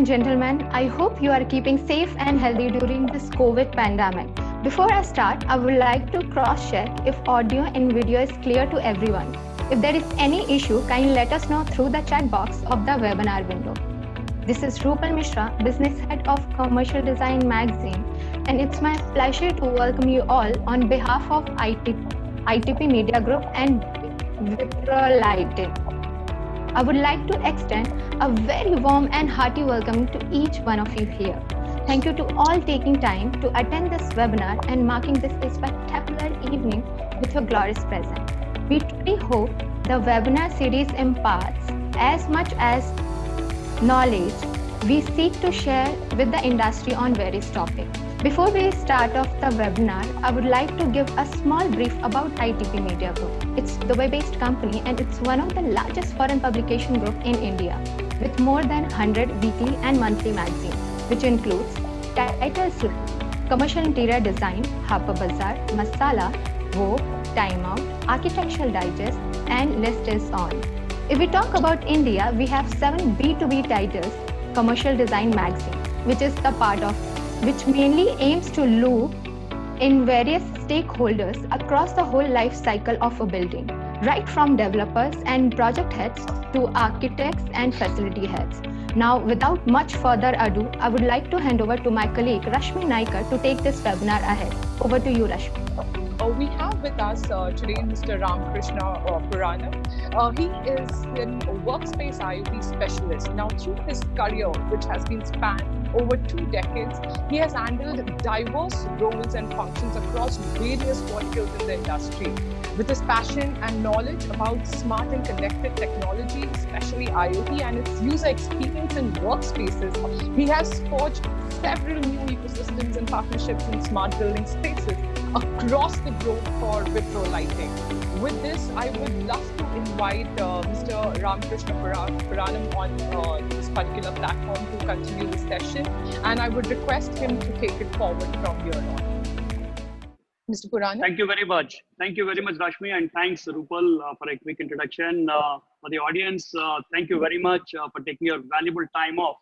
and gentlemen, I hope you are keeping safe and healthy during this COVID pandemic. Before I start, I would like to cross-check if audio and video is clear to everyone. If there is any issue, kindly let us know through the chat box of the webinar window. This is Rupal Mishra, Business Head of Commercial Design Magazine, and it's my pleasure to welcome you all on behalf of ITP Media Group and Wipro Lighting. I would like to extend a very warm and hearty welcome to each one of you here. Thank you to all taking time to attend this webinar and marking this spectacular evening with your glorious presence. We truly hope the webinar series imparts as much as knowledge we seek to share with the industry on various topics. Before we start off the webinar, I would like to give a small brief about ITP Media Group. It's the web-based company and it's one of the largest foreign publication group in India with more than 100 weekly and monthly magazines, which includes titles like Commercial Interior Design, Harper Bazaar, Masala, Vogue, Time Out, Architectural Digest, and list is on. If we talk about India, we have 7 B2B titles, Commercial Design Magazine, which is the part of which mainly aims to loop in various stakeholders across the whole life cycle of a building, right from developers and project heads to architects and facility heads. Now, without much further ado, I would like to hand over to my colleague Rashmi Naikar to take this webinar ahead. Over to you, Rashmi. We have with us today Mr. Ramakrishna Puranam. He is a Workspace IoT Specialist. Now, through his career, which has been spanned over 2 decades, he has handled diverse roles and functions across various verticals in the industry. With his passion and knowledge about smart and connected technology, especially IoT and its user experience in workspaces, he has forged several new ecosystems and partnerships in smart building spaces across the globe for Wipro Lighting. With this, I would love to invite Mr. Ramakrishna Puranam on this particular platform to continue the session, and I would request him to take it forward from here on. Mr. Puranam. Thank you very much. Thank you very much, Rashmi, and thanks, Rupal, for a quick introduction. For the audience, thank you very much for taking your valuable time off.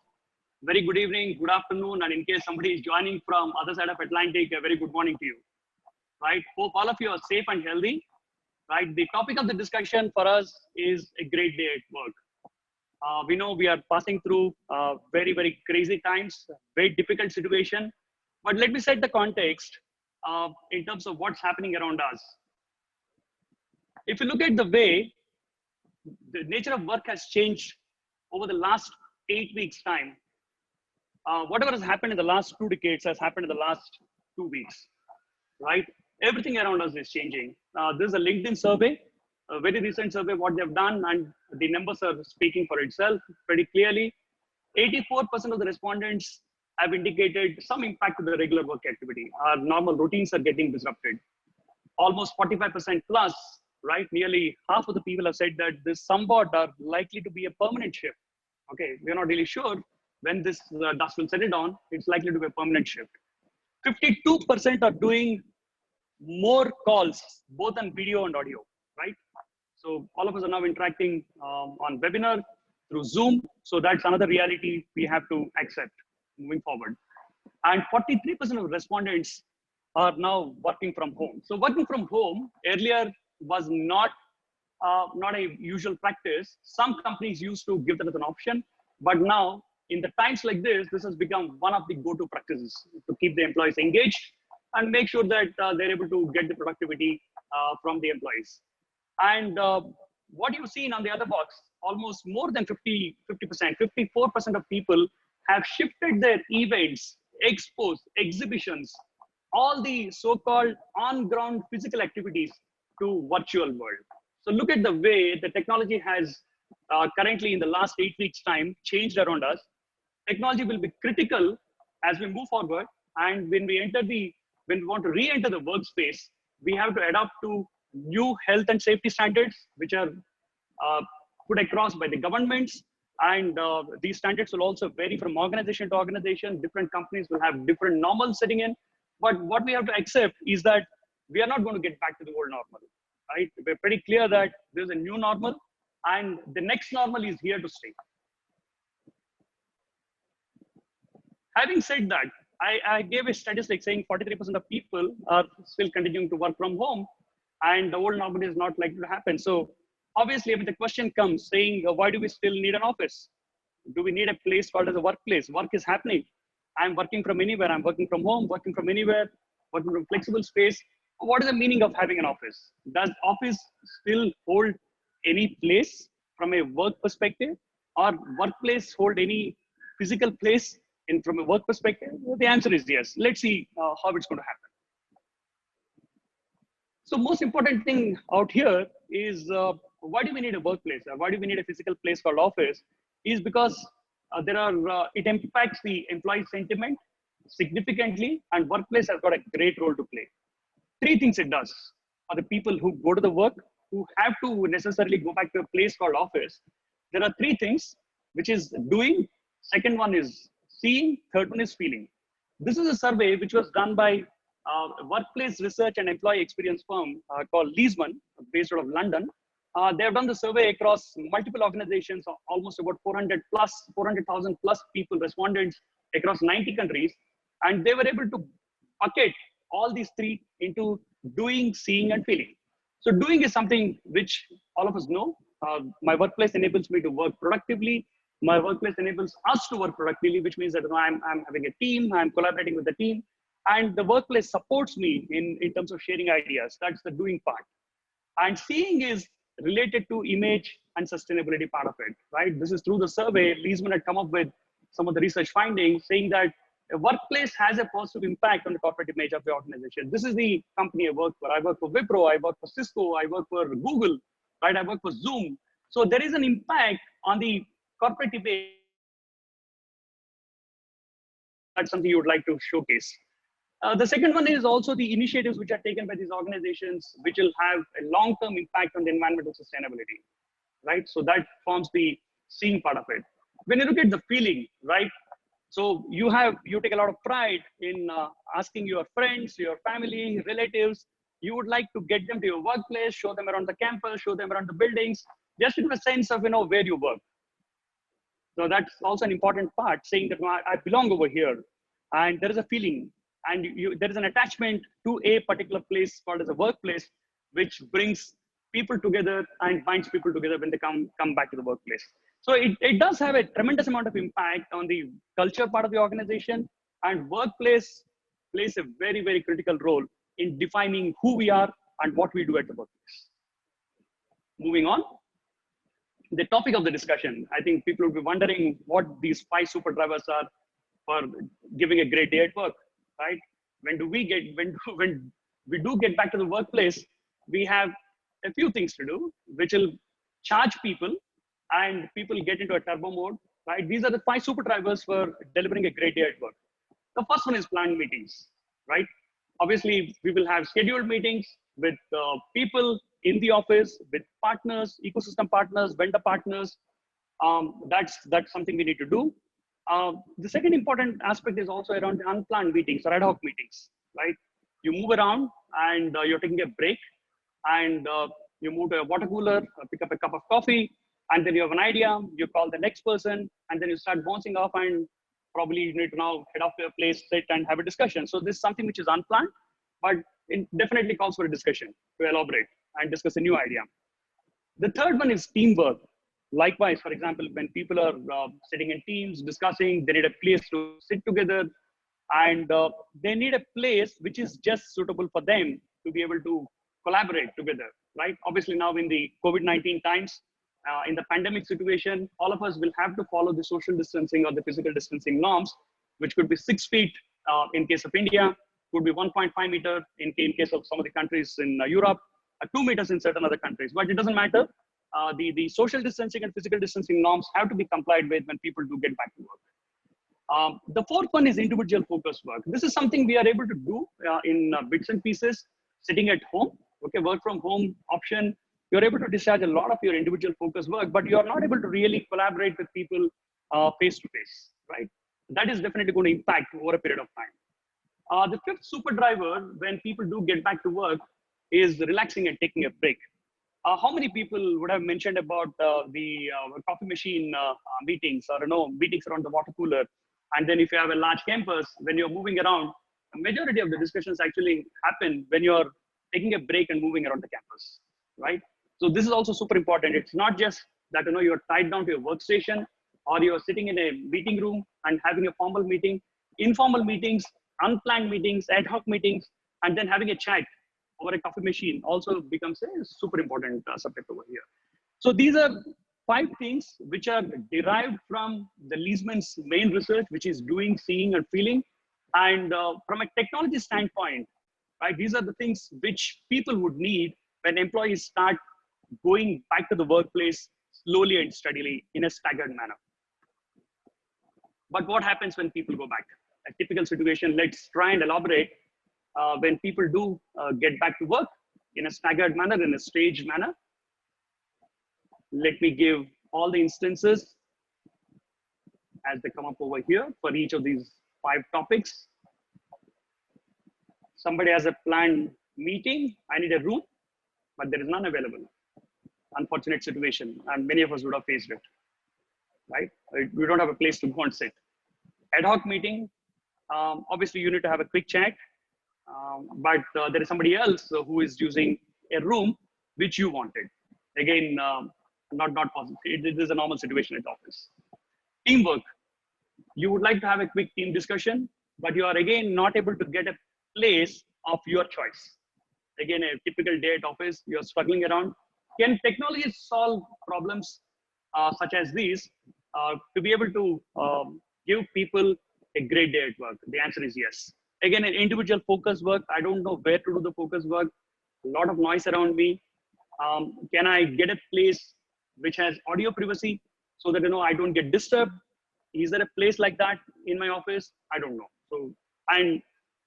Very good evening, good afternoon, and in case somebody is joining from other side of Atlantic, a very good morning to you. Right? Hope all of you are safe and healthy. Right? The topic of the discussion for us is a great day at work. We know we are passing through very, very crazy times, very difficult situation. But let me set the context in terms of what's happening around us. If you look at the way the nature of work has changed over the last 8 weeks' time, whatever has happened in the last 2 decades has happened in the last 2 weeks, right? Everything around us is changing. This is a LinkedIn survey, a very recent survey, what they've done, and the numbers are speaking for itself pretty clearly. 84% of the respondents have indicated some impact to the regular work activity. Our normal routines are getting disrupted. Almost 45% plus, right? Nearly half of the people have said that this somewhat are likely to be a permanent shift. Okay, we're not really sure when this dust will settle down. It's likely to be a permanent shift. 52% are doing more calls, both on video and audio, right? So all of us are now interacting on webinar through Zoom. So that's another reality we have to accept moving forward. And 43% of respondents are now working from home. So working from home earlier was not a usual practice. Some companies used to give that as an option, but now in the times like this has become one of the go-to practices to keep the employees engaged and make sure that they're able to get the productivity from the employees. And what you've seen on the other box, almost more than 50%, 54% of people have shifted their events, expos, exhibitions, all the so-called on-ground physical activities to virtual world. So look at the way the technology has currently in the last 8 weeks time changed around us. Technology will be critical as we move forward. And when we want to re-enter the workspace, we have to adapt to new health and safety standards, which are put across by the governments. And these standards will also vary from organization to organization. Different companies will have different normals setting in. But what we have to accept is that we are not going to get back to the old normal, right? We're pretty clear that there's a new normal and the next normal is here to stay. Having said that, I gave a statistic saying 43% of people are still continuing to work from home, and the old normal is not likely to happen. So obviously, if the question comes saying, why do we still need an office? Do we need a place called as a workplace? Work is happening. I'm working from anywhere. I'm working from home, working from anywhere, working from flexible space. What is the meaning of having an office? Does office still hold any place from a work perspective, or workplace hold any physical place in from a work perspective? Well, the answer is yes. Let's see how it's going to happen. So most important thing out here is why do we need a workplace? Why do we need a physical place called office? Is because it impacts the employee sentiment significantly, and workplace has got a great role to play. Three things it does for the people who go to the work, who have to necessarily go back to a place called office. There are three things, which is doing, second one is seeing, third one is feeling. This is a survey which was done by a workplace research and employee experience firm called Leesman, based out of London. They have done the survey across multiple organizations, almost about 400,000 plus people, respondents across 90 countries. And they were able to bucket all these three into doing, seeing, and feeling. So doing is something which all of us know. My workplace enables me to work productively. My workplace enables us to work productively, which means that I'm having a team, I'm collaborating with the team, and the workplace supports me in terms of sharing ideas. That's the doing part. And seeing is related to image and sustainability part of it, right? This is through the survey. Leesman had come up with some of the research findings saying that a workplace has a positive impact on the corporate image of the organization. This is the company I work for. I work for Wipro, I work for Cisco, I work for Google, right? I work for Zoom. So there is an impact on the corporate image. That's something you would like to showcase. The second one is also the initiatives which are taken by these organizations, which will have a long-term impact on the environmental sustainability, right? So that forms the seeing part of it. When you look at the feeling, right? So you take a lot of pride in asking your friends, your family, relatives. You would like to get them to your workplace, show them around the campus, show them around the buildings, just in a sense of where you work. So that's also an important part, saying that I belong over here, and there is a feeling, and there is an attachment to a particular place called as a workplace, which brings people together and binds people together when they come back to the workplace. So it does have a tremendous amount of impact on the culture part of the organization, and workplace plays a very, very critical role in defining who we are and what we do at the workplace. Moving on. The topic of the discussion, I think people will be wondering what these 5 super drivers are for giving a great day at work, right? When we do get back to the workplace, we have a few things to do, which will charge people, and people get into a turbo mode, right? These are the 5 super drivers for delivering a great day at work. The first one is planned meetings, right? Obviously, we will have scheduled meetings with people in the office, with partners, ecosystem partners, vendor partners. That's something we need to do. The second important aspect is also around the unplanned meetings or ad hoc meetings, right? You move around and you're taking a break, and you move to a water cooler, pick up a cup of coffee, and then you have an idea, you call the next person, and then you start bouncing off, and probably you need to now head off to a place, sit and have a discussion. So this is something which is unplanned, but it definitely calls for a discussion to elaborate and discuss a new idea. The third one is teamwork. Likewise, for example, when people are sitting in teams, discussing, they need a place to sit together, and they need a place which is just suitable for them to be able to collaborate together, right? Obviously now in the COVID-19 times, in the pandemic situation, all of us will have to follow the social distancing or the physical distancing norms, which could be 6 feet in case of India, could be 1.5 meter in case of some of the countries in Europe, 2 meters in certain other countries, but it doesn't matter. The social distancing and physical distancing norms have to be complied with when people do get back to work. The fourth one is individual focused work. This is something we are able to do in bits and pieces, sitting at home. Okay, work from home option. You're able to discharge a lot of your individual focused work, but you're not able to really collaborate with people face to face, right? That is definitely going to impact over a period of time. The fifth super driver, when people do get back to work, is relaxing and taking a break. How many people would have mentioned about the coffee machine meetings, or meetings around the water cooler? And then if you have a large campus, when you're moving around, a majority of the discussions actually happen when you're taking a break and moving around the campus, right? So this is also super important. It's not just that you're tied down to your workstation or you're sitting in a meeting room and having a formal meeting. Informal meetings, unplanned meetings, ad hoc meetings, and then having a chat over a coffee machine also becomes a super important subject over here. So these are 5 things which are derived from the Leesman's main research, which is doing, seeing, and feeling. And from a technology standpoint, right, these are the things which people would need when employees start going back to the workplace slowly and steadily in a staggered manner. But what happens when people go back? A typical situation, let's try and elaborate when people do get back to work in a staggered manner, in a staged manner. Let me give all the instances as they come up over here for each of these 5 topics. Somebody has a planned meeting. I need a room, but there is none available. Unfortunate situation, and many of us would have faced it, right? We don't have a place to go and sit. Ad hoc meeting, obviously you need to have a quick chat, but there is somebody else who is using a room which you wanted. Again, not possible. It is a normal situation at office. Teamwork, you would like to have a quick team discussion, but you are again not able to get a place of your choice. Again, a typical day at office, you're struggling around. Can technology solve problems such as these to be able to give people a great day at work? The answer is yes. Again, an individual focus work. I don't know where to do the focus work. A lot of noise around me. Can I get a place which has audio privacy so that I don't get disturbed? Is there a place like that in my office? I don't know. So, and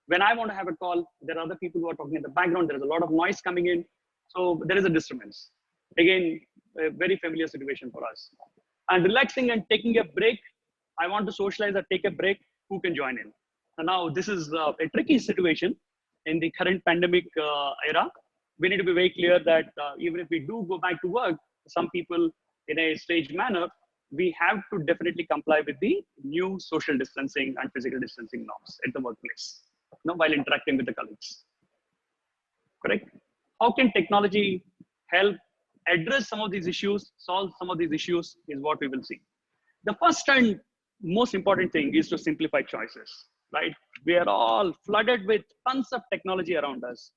when I want to have a call, there are other people who are talking in the background. There is a lot of noise coming in. So there is a disturbance. Again, a very familiar situation for us. And relaxing and taking a break. I want to socialize or take a break. Who can join in? And now this is a tricky situation in the current pandemic era. We need to be very clear that even if we do go back to work, some people in a staged manner, we have to definitely comply with the new social distancing and physical distancing norms at the workplace, while interacting with the colleagues. Correct? How can technology help address some of these issues, solve some of these issues is what we will see. The first and most important thing is to simplify choices, right? We are all flooded with tons of technology around us.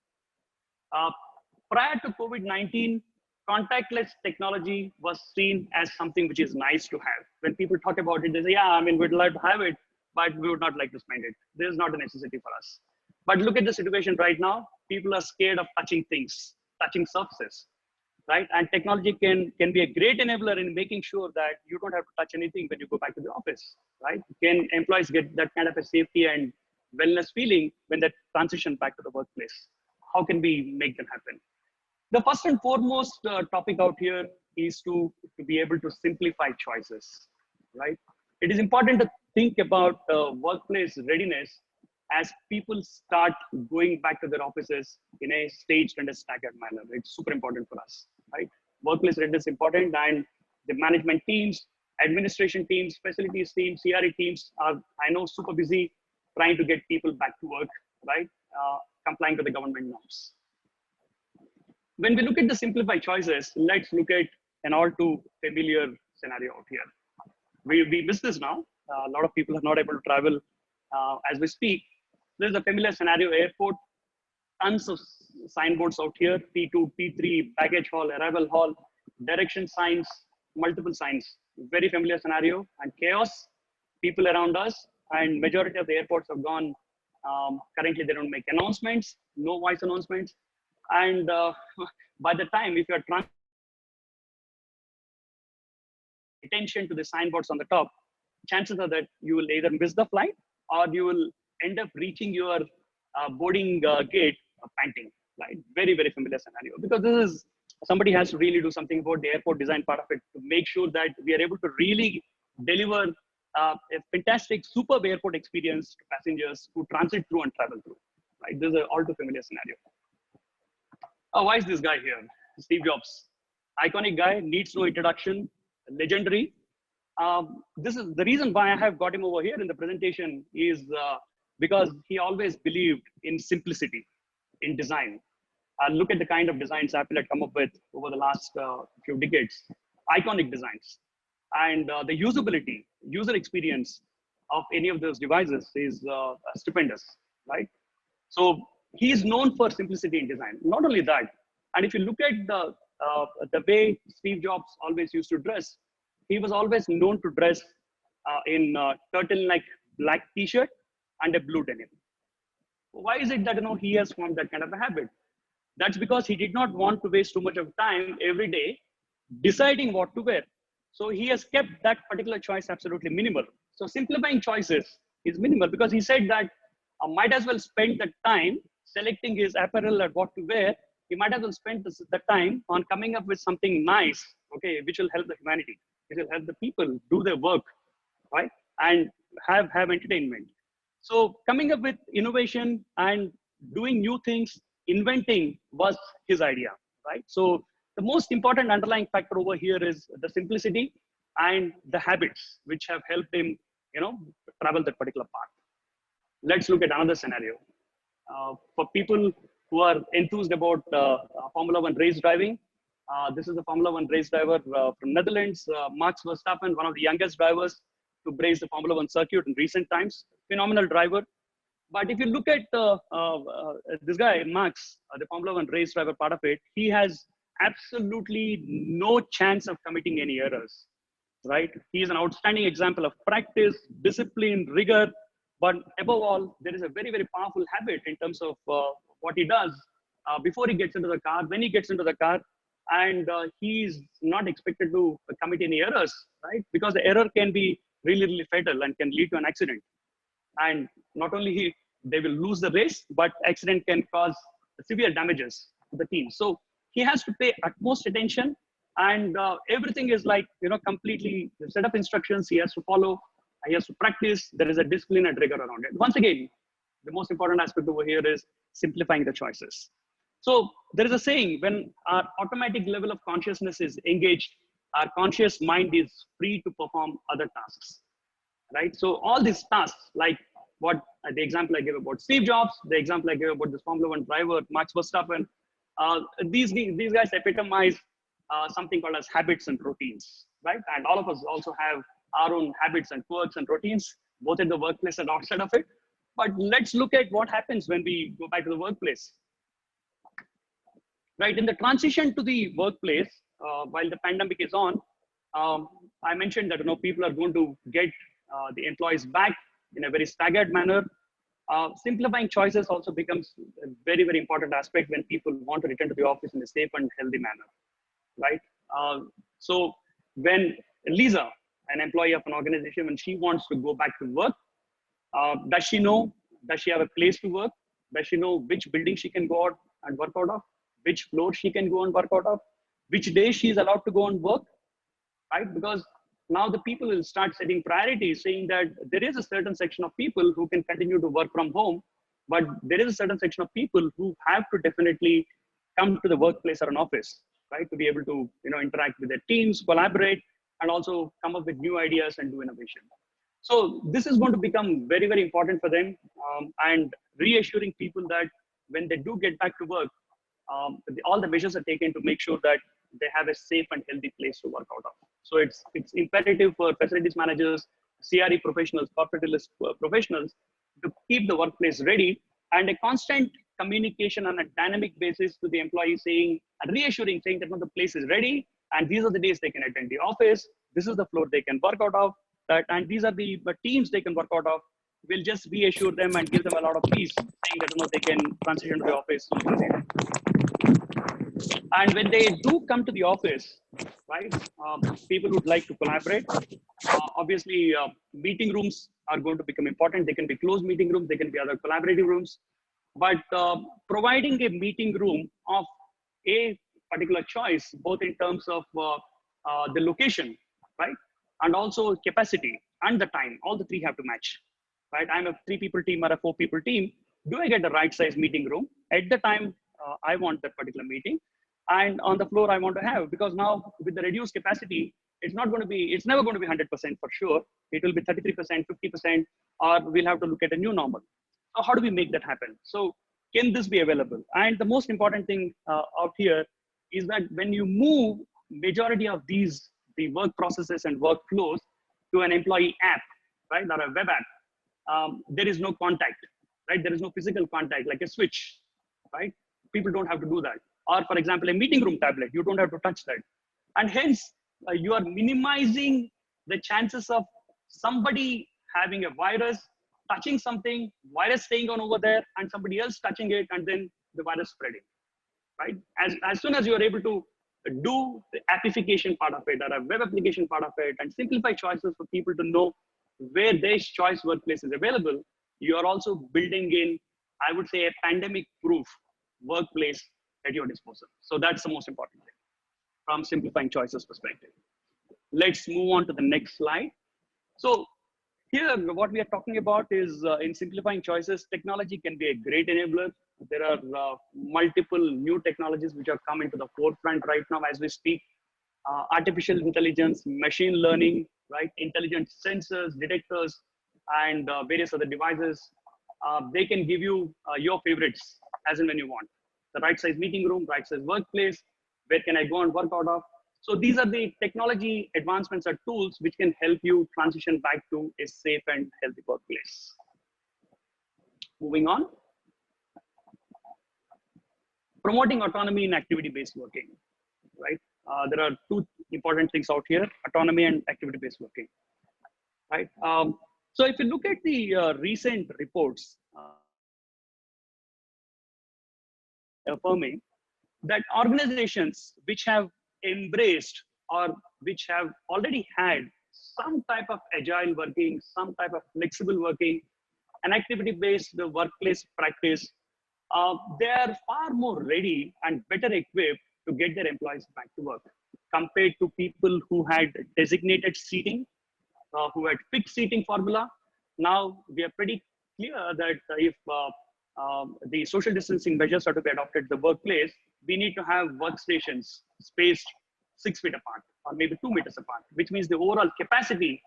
Prior to COVID-19, contactless technology was seen as something which is nice to have. When people talk about it, they say, yeah, we'd like to have it, but we would not like to spend it. This is not a necessity for us. But look at the situation right now. People are scared of touching things, touching surfaces, right? And technology can be a great enabler in making sure that you don't have to touch anything when you go back to the office, right? Can employees get that kind of a safety and wellness feeling when they transition back to the workplace? How can we make them happen? The first and foremost topic out here is to be able to simplify choices, right? It is important to think about workplace readiness as people start going back to their offices in a staged and a staggered manner. It's super important for us, right? Workplace readiness is important, and the management teams, administration teams, facilities teams, CRE teams are, I know, super busy trying to get people back to work, right? Complying to the government norms. When we look at the simplified choices, let's look at an all too familiar scenario out here. We miss this now. A lot of people are not able to travel as we speak. There's a familiar scenario: airport, tons of signboards out here, T2, T3, baggage hall, arrival hall, direction signs, multiple signs. Very familiar scenario, and chaos, people around us, and majority of the airports have gone. Currently, they don't make announcements, no voice announcements. And by the time, if you're trying attention to the signboards on the top, chances are that you will either miss the flight or you will end up reaching your boarding gate panting, right? Very, very familiar scenario, because this is, somebody has to really do something about the airport design part of it to make sure that we are able to really deliver a fantastic, superb airport experience to passengers who transit through and travel through, right? This is an all too familiar scenario. Why is this guy here? Steve Jobs, iconic guy, needs no introduction, legendary. This is the reason why I have got him over here in the presentation is because he always believed in simplicity in design. Look at the kind of designs Apple had come up with over the last few decades, iconic designs. And the usability, user experience of any of those devices is stupendous, right? So he is known for simplicity in design. Not only that, and if you look at the way Steve Jobs always used to dress, he was always known to dress in turtleneck black t-shirt and a blue denim. Why is it that he has formed that kind of a habit? That's because he did not want to waste too much of time every day deciding what to wear. So he has kept that particular choice absolutely minimal. So simplifying choices is minimal because he said that might as well spend the time selecting his apparel and what to wear. He might as well spend the time on coming up with something nice, okay, which will help the humanity. It will help the people do their work, right? And have entertainment. So coming up with innovation and doing new things, inventing was his idea, right? So the most important underlying factor over here is the simplicity and the habits which have helped him, travel that particular path. Let's look at another scenario. For people who are enthused about Formula One race driving, this is a Formula One race driver from Netherlands, Max Verstappen, one of the youngest drivers to brace the Formula One circuit in recent times. Phenomenal driver. But if you look at this guy, Max, the Formula One race driver part of it, he has absolutely no chance of committing any errors, right? He is an outstanding example of practice, discipline, rigor. But above all, there is a very, very powerful habit in terms of what he does before he gets into the car, when he gets into the car, and he's not expected to commit any errors, right? Because the error can be really, really fatal and can lead to an accident. And not only they will lose the race, but accident can cause severe damages to the team. So he has to pay utmost attention, and everything is like, completely the set of instructions he has to follow. He has to practice. There is a discipline and rigor around it. Once again, the most important aspect over here is simplifying the choices. So there is a saying, when our automatic level of consciousness is engaged, our conscious mind is free to perform other tasks, right? So all these tasks, like what the example I gave about Steve Jobs, the example I gave about this Formula One driver, Max Verstappen, these guys epitomize something called as habits and routines, right? And all of us also have our own habits and quirks and routines, both in the workplace and outside of it. But let's look at what happens when we go back to the workplace. Right, in the transition to the workplace, while the pandemic is on, I mentioned that people are going to get the employees back in a very staggered manner. Simplifying choices also becomes a very, very important aspect when people want to return to the office in a safe and healthy manner, right? So when Lisa, an employee of an organization, when she wants to go back to work, does she know, does she have a place to work? Does she know which building she can go out and work out of? Which floor she can go and work out of? Which day she is allowed to go and work, right? Because now the people will start setting priorities, saying that there is a certain section of people who can continue to work from home, but there is a certain section of people who have to definitely come to the workplace or an office, right? To be able to, interact with their teams, collaborate, and also come up with new ideas and do innovation. So this is going to become very, very important for them, and reassuring people that when they do get back to work, all the measures are taken to make sure that they have a safe and healthy place to work out of. So it's imperative for facilities managers, CRE professionals, corporate professionals to keep the workplace ready, and a constant communication on a dynamic basis to the employees, saying and reassuring, saying that the place is ready and these are the days they can attend the office. This is the floor they can work out of, and these are the teams they can work out of. We'll just reassure them and give them a lot of peace, saying that they can transition to the office. And when they do come to the office, right, people would like to collaborate. Obviously, meeting rooms are going to become important. They can be closed meeting rooms, they can be other collaborative rooms. But providing a meeting room of a particular choice, both in terms of the location, right, and also capacity and the time, all the three have to match, right? I'm a 3-people team or a 4-people team. Do I get the right size meeting room at the time I want that particular meeting, and on the floor I want to have? Because now with the reduced capacity, it's not going to be, it's never going to be 100% for sure. It will be 33%, 50%, or we'll have to look at a new normal. So how do we make that happen? So can this be available? And the most important thing out here is that when you move majority of these, the work processes and workflows to an employee app, right, or a web app, there is no contact, right? There is no physical contact like a switch, right? People don't have to do that. Or for example, a meeting room tablet, you don't have to touch that. And hence, you are minimizing the chances of somebody having a virus, touching something, virus staying on over there, and somebody else touching it, and then the virus spreading, right? As soon as you are able to do the application part of it, or a web application part of it, and simplify choices for people to know where their choice workplace is available, you are also building in, I would say, a pandemic-proof workplace at your disposal. So that's the most important thing from simplifying choices perspective. Let's move on to the next slide. So here, what we are talking about is in simplifying choices, technology can be a great enabler. There are multiple new technologies which have come into the forefront right now as we speak. Artificial intelligence, machine learning, right? Intelligent sensors, detectors, and various other devices. They can give you your favorites as and when you want. The right size meeting room, right size workplace, where can I go and work out of? So these are the technology advancements or tools which can help you transition back to a safe and healthy workplace. Moving on. Promoting autonomy in activity-based working, right? There are two important things out here, autonomy and activity-based working, right? So if you look at the recent reports affirming that organizations which have embraced or which have already had some type of agile working, some type of flexible working, an activity-based workplace practice, they are far more ready and better equipped to get their employees back to work compared to people who had designated seating, who had fixed seating formula. Now we are pretty clear that if the social distancing measures are to be adopted in the workplace, we need to have workstations spaced 6 feet apart or maybe 2 meters apart, which means the overall capacity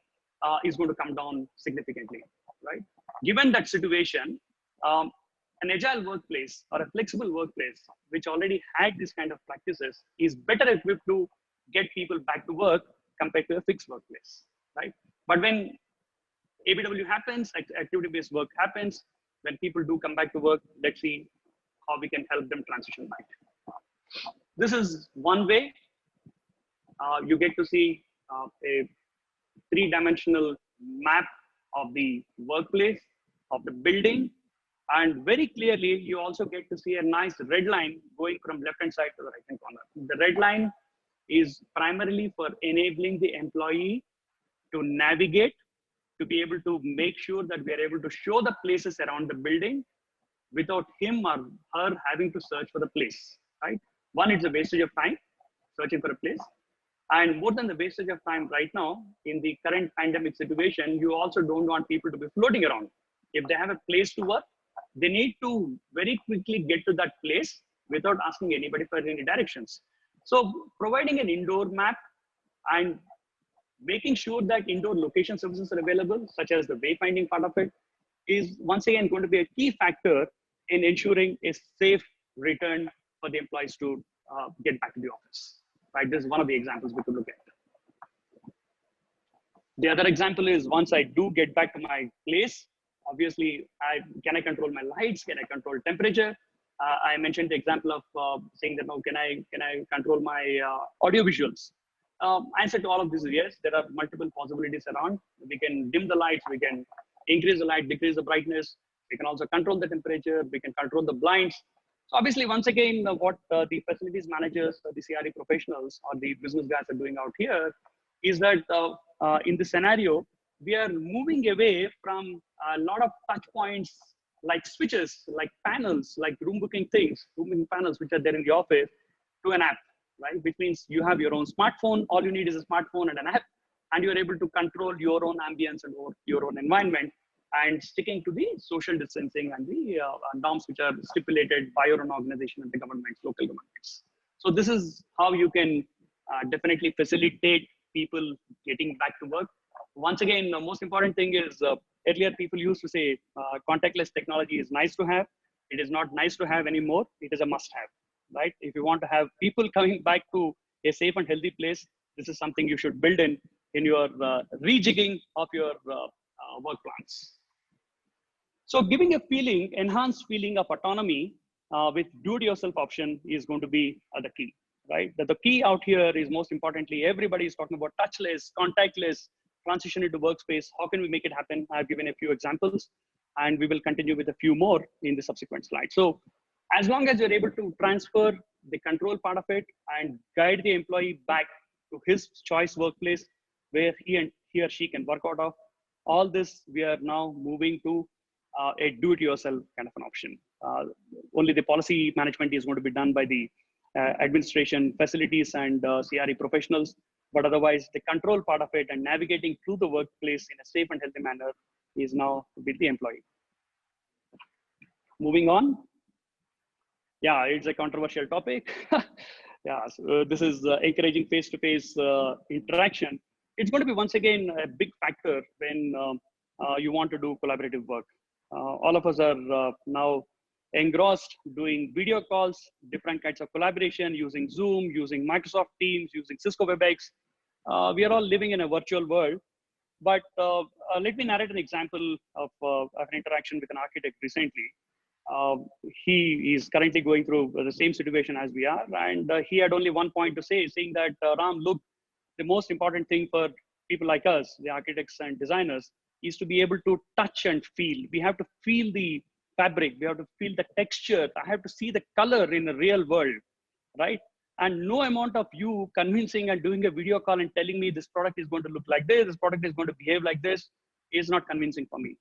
is going to come down significantly, right? Given that situation, an agile workplace or a flexible workplace, which already had this kind of practices, is better equipped to get people back to work compared to a fixed workplace, right? But when ABW happens, activity-based work happens, when people do come back to work, let's see how we can help them transition back. This is one way. You get to see a three-dimensional map of the workplace, of the building, and very clearly, you also get to see a nice red line going from left-hand side to the right-hand corner. The red line is primarily for enabling the employee to navigate, to be able to make sure that we are able to show the places around the building without him or her having to search for the place, right? One, it's a wastage of time, searching for a place. And more than the wastage of time right now, in the current pandemic situation, you also don't want people to be floating around. If they have a place to work, they need to very quickly get to that place without asking anybody for any directions. So providing an indoor map and making sure that indoor location services are available, such as the wayfinding part of it, is once again going to be a key factor in ensuring a safe return for the employees to get back to the office. Right, this is one of the examples we could look at. The other example is once I do get back to my place, obviously, can I control my lights? Can I control temperature? I mentioned the example of saying that, no, can I control my audio visuals? Answer to all of this is yes. There are multiple possibilities around. We can dim the lights. We can increase the light, decrease the brightness. We can also control the temperature. We can control the blinds. So obviously, once again, what the facilities managers, the CRE professionals, or the business guys are doing out here is that in this scenario, we are moving away from a lot of touch points like switches, like panels, like room booking things, room booking panels, which are there in the office, to an app, right? Which means you have your own smartphone. All you need is a smartphone and an app, and you're able to control your own ambience and your own environment, and sticking to the social distancing and the norms which are stipulated by your own organization and the governments, local governments. So this is how you can definitely facilitate people getting back to work. Once again, the most important thing is earlier people used to say contactless technology is nice to have. It is not nice to have anymore. It is a must have, right? If you want to have people coming back to a safe and healthy place, this is something you should build in your rejigging of your work plans. So giving a feeling, enhanced feeling of autonomy with do-it-yourself option is going to be the key, right? The key out here is most importantly, everybody is talking about touchless, contactless, transition into workspace. How can we make it happen? I've given a few examples and we will continue with a few more in the subsequent slides. So as long as you're able to transfer the control part of it and guide the employee back to his choice workplace where he or she can work out of, all this we are now moving to a do-it-yourself kind of an option. Only the policy management is going to be done by the administration, facilities, and CRE professionals. But otherwise, the control part of it and navigating through the workplace in a safe and healthy manner is now with the employee. Moving on. Yeah, it's a controversial topic. Yeah, so this is encouraging face-to-face interaction. It's going to be once again a big factor when you want to do collaborative work. All of us are now engrossed doing video calls, different kinds of collaboration, using Zoom, using Microsoft Teams, using Cisco WebEx. We are all living in a virtual world. But let me narrate an example of an interaction with an architect recently. He is currently going through the same situation as we are. And he had only one point to say, saying that, Ram, look, the most important thing for people like us, the architects and designers, is to be able to touch and feel. We have to feel the fabric. We have to feel the texture. I have to see the color in the real world, right? And no amount of you convincing and doing a video call and telling me this product is going to look like this product is going to behave like this is not convincing for me.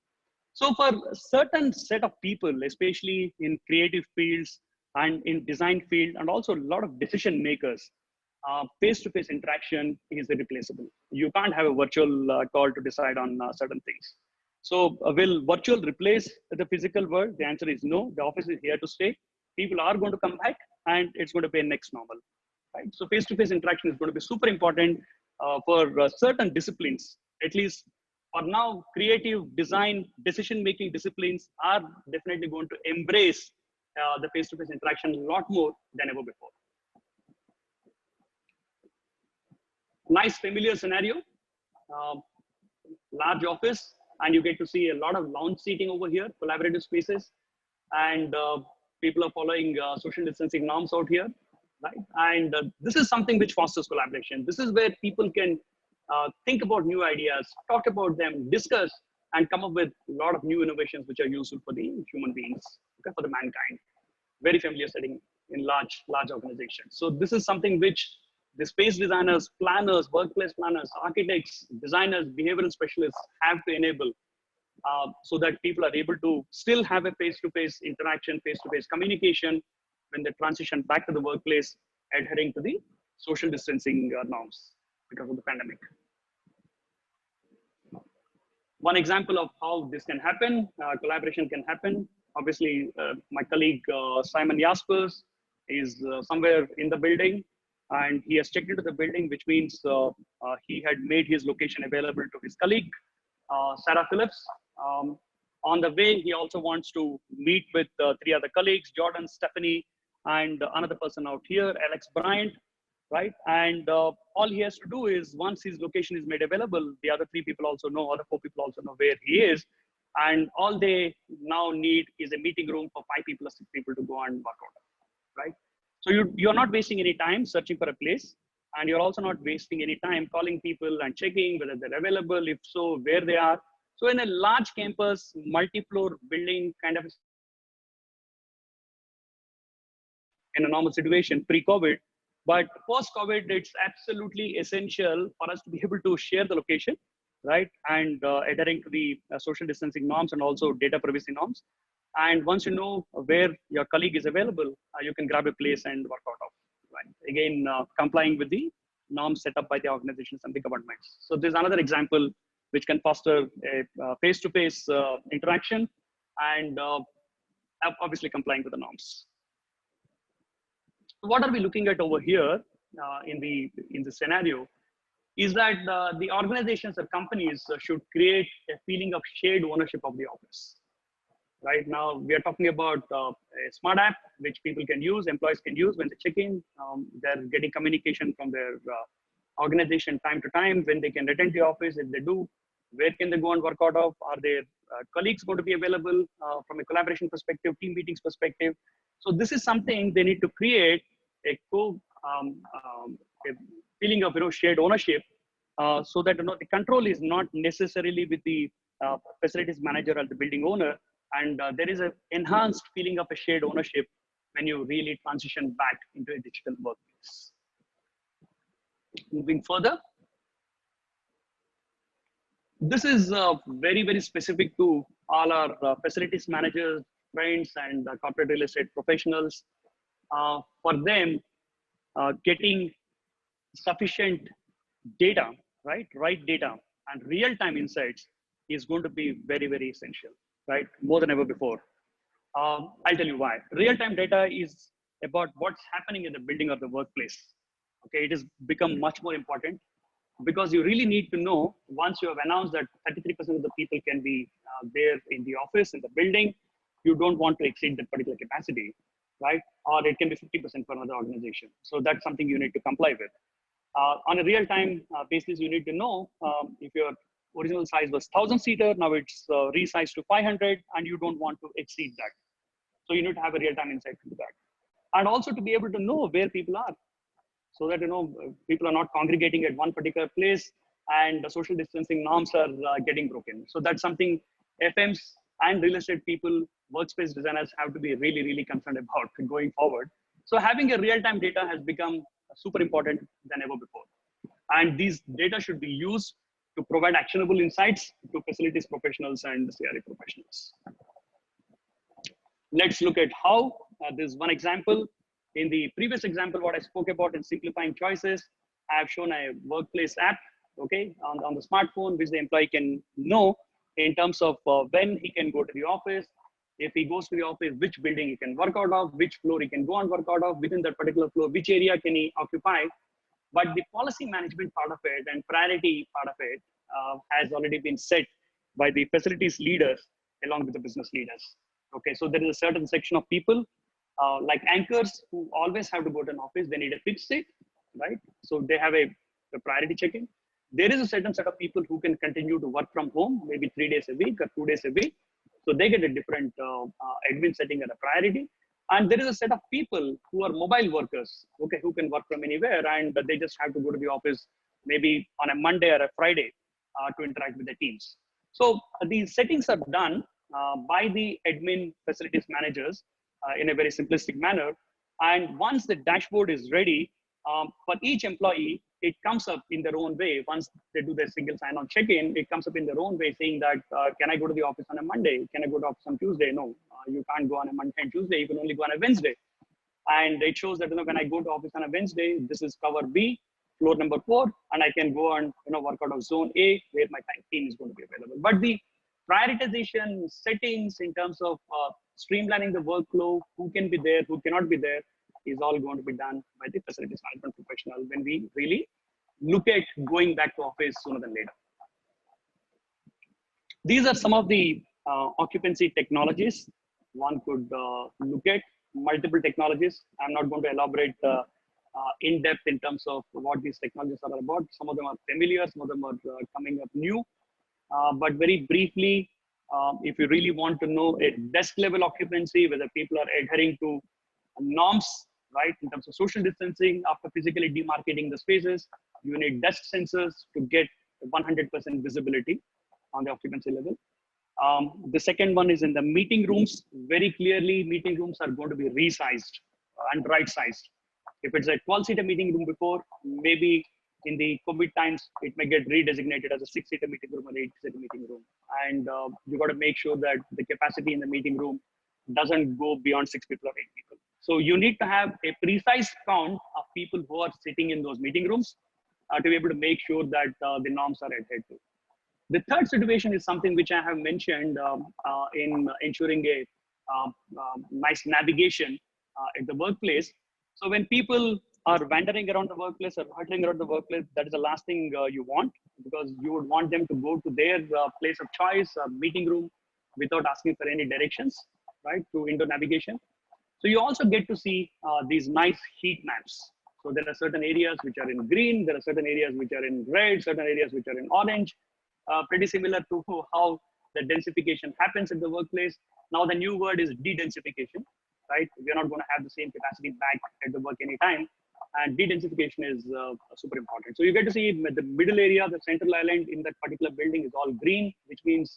So for a certain set of people, especially in creative fields and in design field, and also a lot of decision makers, face-to-face interaction is irreplaceable. You can't have a virtual call to decide on certain things. So will virtual replace the physical world? The answer is no. The office is here to stay. People are going to come back and it's going to be a next normal, right? So face-to-face interaction is going to be super important for certain disciplines. At least for now, creative design, decision-making disciplines are definitely going to embrace the face-to-face interaction a lot more than ever before. Nice familiar scenario, large office, and you get to see a lot of lounge seating over here, collaborative spaces, and people are following social distancing norms out here, right? And this is something which fosters collaboration. This is where people can think about new ideas, talk about them, discuss, and come up with a lot of new innovations which are useful for the human beings, okay, for the mankind. Very familiar setting in large organizations. So this is something which the space designers, planners, workplace planners, architects, designers, behavioral specialists have to enable so that people are able to still have a face-to-face interaction, face-to-face communication when they transition back to the workplace, adhering to the social distancing norms because of the pandemic. One example of how this can happen, collaboration can happen. Obviously, my colleague Simon Jaspers is somewhere in the building, and he has checked into the building, which means he had made his location available to his colleague, Sarah Phillips. On the way, he also wants to meet with 3 other colleagues, Jordan, Stephanie, and another person out here, Alex Bryant, right? And all he has to do is, once his location is made available, the other 3 people also know, other 4 people also know where he is. And all they now need is a meeting room for 5 people or 6 people to go and work out, right? So you're not wasting any time searching for a place, and you're also not wasting any time calling people and checking whether they're available, if so, where they are. So in a large campus, multi-floor building kind of in a normal situation pre-COVID, but post-COVID, it's absolutely essential for us to be able to share the location, right? And adhering to the social distancing norms and also data privacy norms. And once you know where your colleague is available, you can grab a place and work out of, right? Again, complying with the norms set up by the organizations and the governments. So there's another example which can foster a face-to-face interaction and obviously complying with the norms. What are we looking at over here in the scenario is that the organizations or companies should create a feeling of shared ownership of the office. Right now, we are talking about a smart app which people can use, employees can use when they check in. They're getting communication from their organization time to time when they can attend the office. If they do, where can they go and work out of? Are their colleagues going to be available from a collaboration perspective, team meetings perspective? So this is something they need to create a feeling of shared ownership, so that the control is not necessarily with the facilities manager or the building owner, and there is an enhanced feeling of a shared ownership when you really transition back into a digital workplace. Moving further, this is very, very specific to all our facilities managers, friends, and corporate real estate professionals. For them, getting sufficient data, right data and real-time insights is going to be very, very essential, right? More than ever before. I'll tell you why. Real-time data is about what's happening in the building or the workplace. Okay, it has become much more important because you really need to know, once you have announced that 33% of the people can be there in the office, in the building, you don't want to exceed that particular capacity, right? Or it can be 50% for another organization. So that's something you need to comply with. On a real-time basis, you need to know if your original size was 1,000-seater, now it's resized to 500, and you don't want to exceed that. So you need to have a real-time insight into that. And also to be able to know where people are, so that people are not congregating at one particular place and the social distancing norms are getting broken. So that's something FMs and real estate people, workspace designers have to be really, really concerned about going forward. So having a real-time data has become super important than ever before. And these data should be used to provide actionable insights to facilities professionals and CRE professionals. Let's look at how. This one example. In the previous example, what I spoke about in simplifying choices, I have shown a workplace app, okay, on the smartphone, which the employee can know in terms of when he can go to the office. If he goes to the office, which building he can work out of, which floor he can go and work out of, within that particular floor, which area can he occupy. But the policy management part of it and priority part of it has already been set by the facilities leaders along with the business leaders. Okay, so there is a certain section of people like anchors who always have to go to an office. They need a fixed seat, right? So they have a priority check-in. There is a certain set of people who can continue to work from home, maybe 3 days a week or 2 days a week. So they get a different admin setting and a priority. And there is a set of people who are mobile workers, okay, who can work from anywhere, and they just have to go to the office maybe on a Monday or a Friday to interact with the teams. So these settings are done by the admin facilities managers in a very simplistic manner. And once the dashboard is ready, for each employee, it comes up in their own way. Once they do their single sign-on check-in, it comes up in their own way saying that, can I go to the office on a Monday? Can I go to office on Tuesday? No, you can't go on a Monday and Tuesday. You can only go on a Wednesday. And it shows that when I go to office on a Wednesday, this is cover B, floor number 4, and I can go and work out of zone A where my team is going to be available. But the prioritization settings in terms of streamlining the workflow, who can be there, who cannot be there, is all going to be done by the facilities management professional when we really look at going back to office sooner than later. These are some of the occupancy technologies one could look at. Multiple technologies. I'm not going to elaborate in depth in terms of what these technologies are about. Some of them are familiar, some of them are coming up new. But very briefly, if you really want to know a desk level occupancy, whether people are adhering to norms, right, in terms of social distancing, after physically demarcating the spaces, you need desk sensors to get 100% visibility on the occupancy level. The second one is in the meeting rooms. Very clearly, meeting rooms are going to be resized and right-sized. If it's a 12-seater meeting room before, maybe in the COVID times, it may get redesignated as a 6-seater meeting room or 8-seater meeting room. And you got to make sure that the capacity in the meeting room doesn't go beyond 6 people or 8 people. So you need to have a precise count of people who are sitting in those meeting rooms to be able to make sure that the norms are adhered to. The third situation is something which I have mentioned in ensuring a nice navigation at the workplace. So when people are wandering around the workplace or huddling around the workplace, that is the last thing you want, because you would want them to go to their place of choice, meeting room, without asking for any directions, right, through indoor navigation. So you also get to see these nice heat maps. So there are certain areas which are in green, there are certain areas which are in red, certain areas which are in orange, pretty similar to how the densification happens at the workplace. Now the new word is de-densification, right? We're not going to have the same capacity back at the work anytime. And de-densification is super important. So you get to see the middle area, the central island in that particular building is all green, which means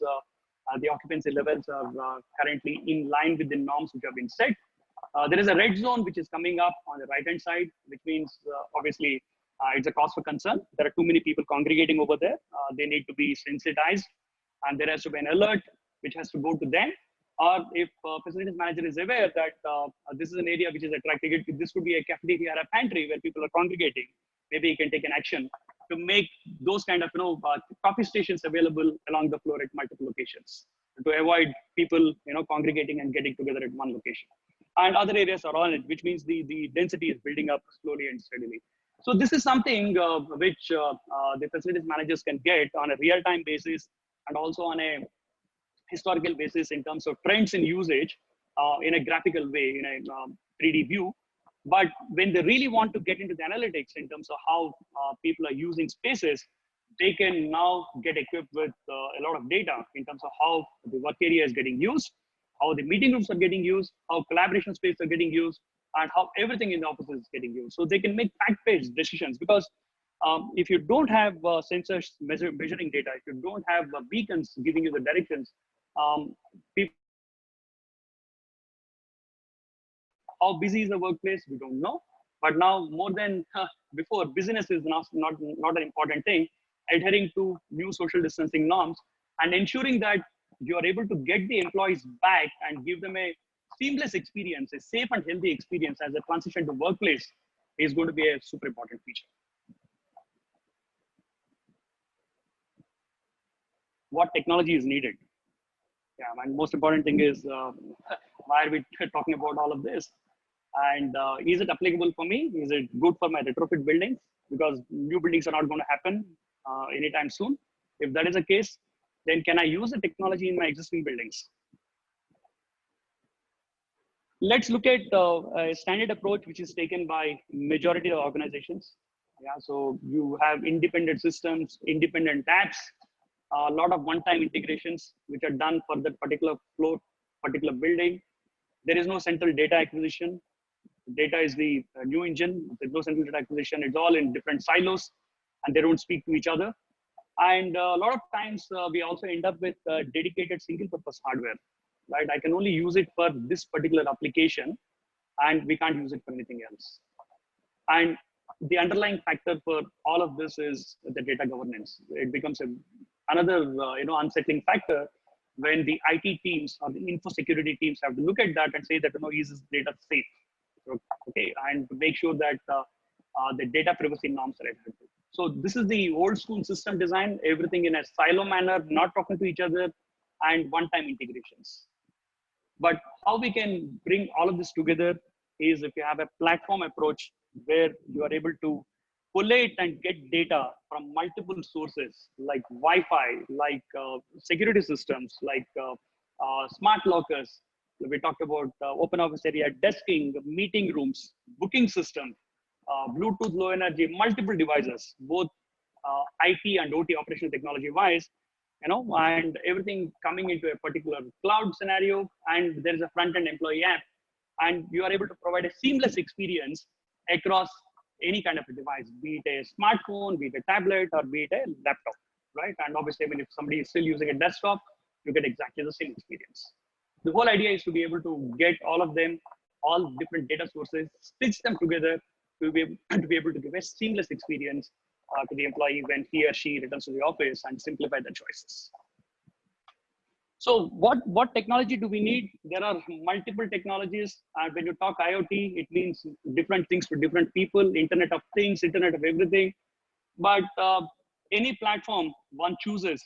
the occupancy levels are currently in line with the norms which have been set. There is a red zone which is coming up on the right hand side, which means obviously it's a cause for concern. There are too many people congregating over there. They need to be sensitized, and there has to be an alert which has to go to them. Or if facilities manager is aware that this is an area which is attractive, this could be a cafeteria or a pantry where people are congregating, maybe he can take an action to make those kind of coffee stations available along the floor at multiple locations to avoid people congregating and getting together at one location. And other areas are on it, which means the density is building up slowly and steadily. So this is something which the facilities managers can get on a real-time basis and also on a historical basis in terms of trends in usage in a graphical way, in a 3D view. But when they really want to get into the analytics in terms of how people are using spaces, they can now get equipped with a lot of data in terms of how the work area is getting used, how the meeting rooms are getting used, how collaboration spaces are getting used, and how everything in the office is getting used. So they can make fact-based decisions, because if you don't have sensors measuring data, if you don't have beacons giving you the directions, people, how busy is the workplace, we don't know. But now more than before, business is not an important thing. Adhering to new social distancing norms and ensuring that you are able to get the employees back and give them a seamless experience, a safe and healthy experience as a transition to workplace is going to be a super important feature. What technology is needed? Yeah, and most important thing is why are we talking about all of this? And is it applicable for me? Is it good for my retrofit buildings? Because new buildings are not going to happen anytime soon. If that is the case, then can I use the technology in my existing buildings? Let's look at a standard approach which is taken by majority of organizations. Yeah, so you have independent systems, independent apps, a lot of one-time integrations which are done for that particular floor, particular building. There is no central data acquisition. Data is the new engine. There's no central data acquisition. It's all in different silos, and they don't speak to each other. And a lot of times we also end up with dedicated single-purpose hardware, right? I can only use it for this particular application, and we can't use it for anything else. And the underlying factor for all of this is the data governance. It becomes another unsettling factor when the IT teams or the info security teams have to look at that and say that is this data safe? Okay, and to make sure that the data privacy norms are adhered to. So this is the old school system design, everything in a silo manner, not talking to each other, and one-time integrations. But how we can bring all of this together is if you have a platform approach where you are able to collate and get data from multiple sources like Wi-Fi, like security systems, like smart lockers. We talked about open office area, desking, meeting rooms, booking system, Bluetooth low energy, multiple devices, both IT and OT operational technology wise, and everything coming into a particular cloud scenario, and there is a front-end employee app, and you are able to provide a seamless experience across any kind of a device, be it a smartphone, be it a tablet, or be it a laptop, right? And obviously, if somebody is still using a desktop, you get exactly the same experience. The whole idea is to be able to get all of them, all different data sources, stitch them together to be able to give a seamless experience to the employee when he or she returns to the office and simplify the choices. So what technology do we need? There are multiple technologies. And when you talk IoT, it means different things to different people, Internet of Things, Internet of Everything. But any platform one chooses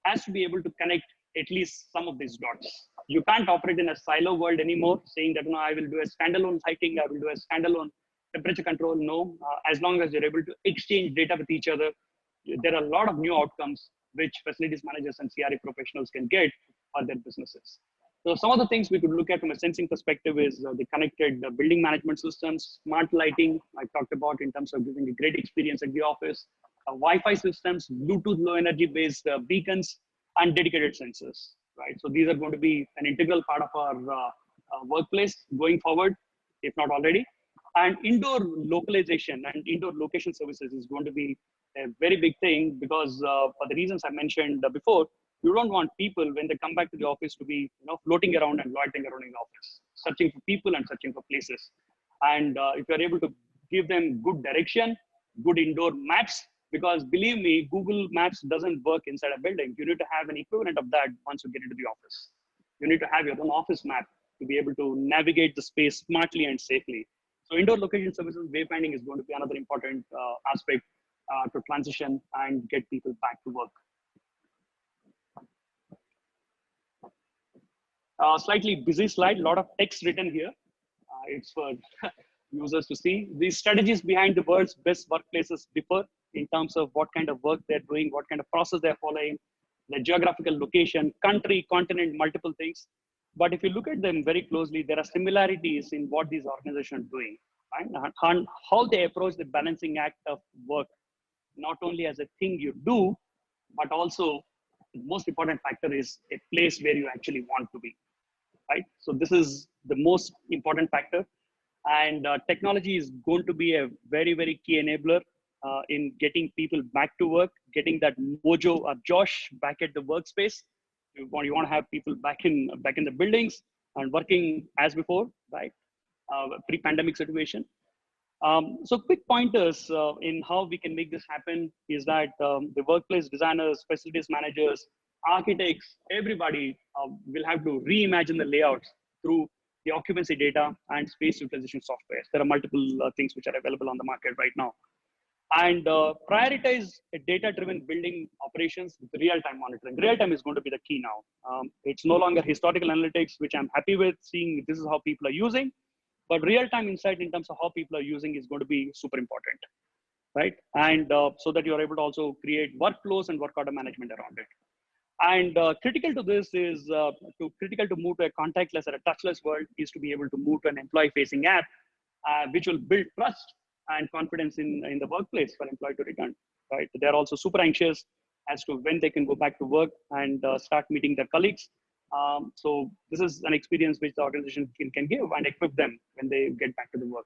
has to be able to connect at least some of these dots. You can't operate in a silo world anymore, saying that I will do a standalone lighting, I will do a standalone Temperature control, no. As long as you're able to exchange data with each other, there are a lot of new outcomes which facilities managers and CRE professionals can get for their businesses. So some of the things we could look at from a sensing perspective is the connected building management systems, smart lighting, I talked about in terms of giving a great experience at the office, Wi-Fi systems, Bluetooth low energy based beacons, and dedicated sensors, right? So these are going to be an integral part of our workplace going forward, if not already. And indoor localization and indoor location services is going to be a very big thing because for the reasons I mentioned before, you don't want people when they come back to the office to be floating around and loitering around in the office, searching for people and searching for places. And if you're able to give them good direction, good indoor maps, because believe me, Google Maps doesn't work inside a building. You need to have an equivalent of that once you get into the office. You need to have your own office map to be able to navigate the space smartly and safely. So indoor location services, wayfinding is going to be another important aspect to transition and get people back to work. Slightly busy slide, a lot of text written here. It's for users to see. These strategies behind the world's best workplaces differ in terms of what kind of work they're doing, what kind of process they're following, the geographical location, country, continent, multiple things. But if you look at them very closely, there are similarities in what these organizations are doing, right? And how they approach the balancing act of work, not only as a thing you do, but also the most important factor is a place where you actually want to be, right? So this is the most important factor. And technology is going to be a very, very key enabler in getting people back to work, getting that mojo or Josh back at the workspace. You want to have people back in the buildings and working as before, right? Pre-pandemic situation. So quick pointers in how we can make this happen is that the workplace designers, facilities managers, architects, everybody will have to reimagine the layouts through the occupancy data and space utilization software. There are multiple things which are available on the market right now. And prioritize a data-driven building operations with real-time monitoring. Real-time is going to be the key now. It's no longer historical analytics, which I'm happy with, seeing this is how people are using, but real-time insight in terms of how people are using is going to be super important, right? And so that you're able to also create workflows and work order management around it. And critical to this is critical to move to a contactless or a touchless world is to be able to move to an employee-facing app, which will build trust and confidence in the workplace for employee to return, right? They're also super anxious as to when they can go back to work and start meeting their colleagues. So this is an experience which the organization can give and equip them when they get back to the work.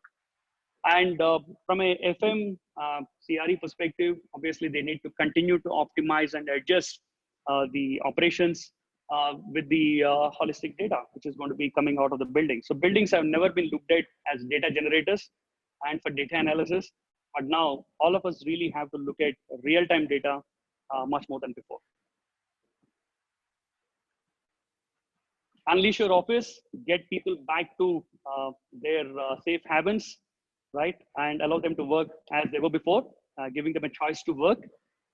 And from a FM CRE perspective, obviously they need to continue to optimize and adjust the operations with the holistic data, which is going to be coming out of the building. So buildings have never been looked at as data generators and for data analysis, but now all of us really have to look at real-time data much more than before. Unleash your office, get people back to their safe havens, right? And allow them to work as they were before, giving them a choice to work,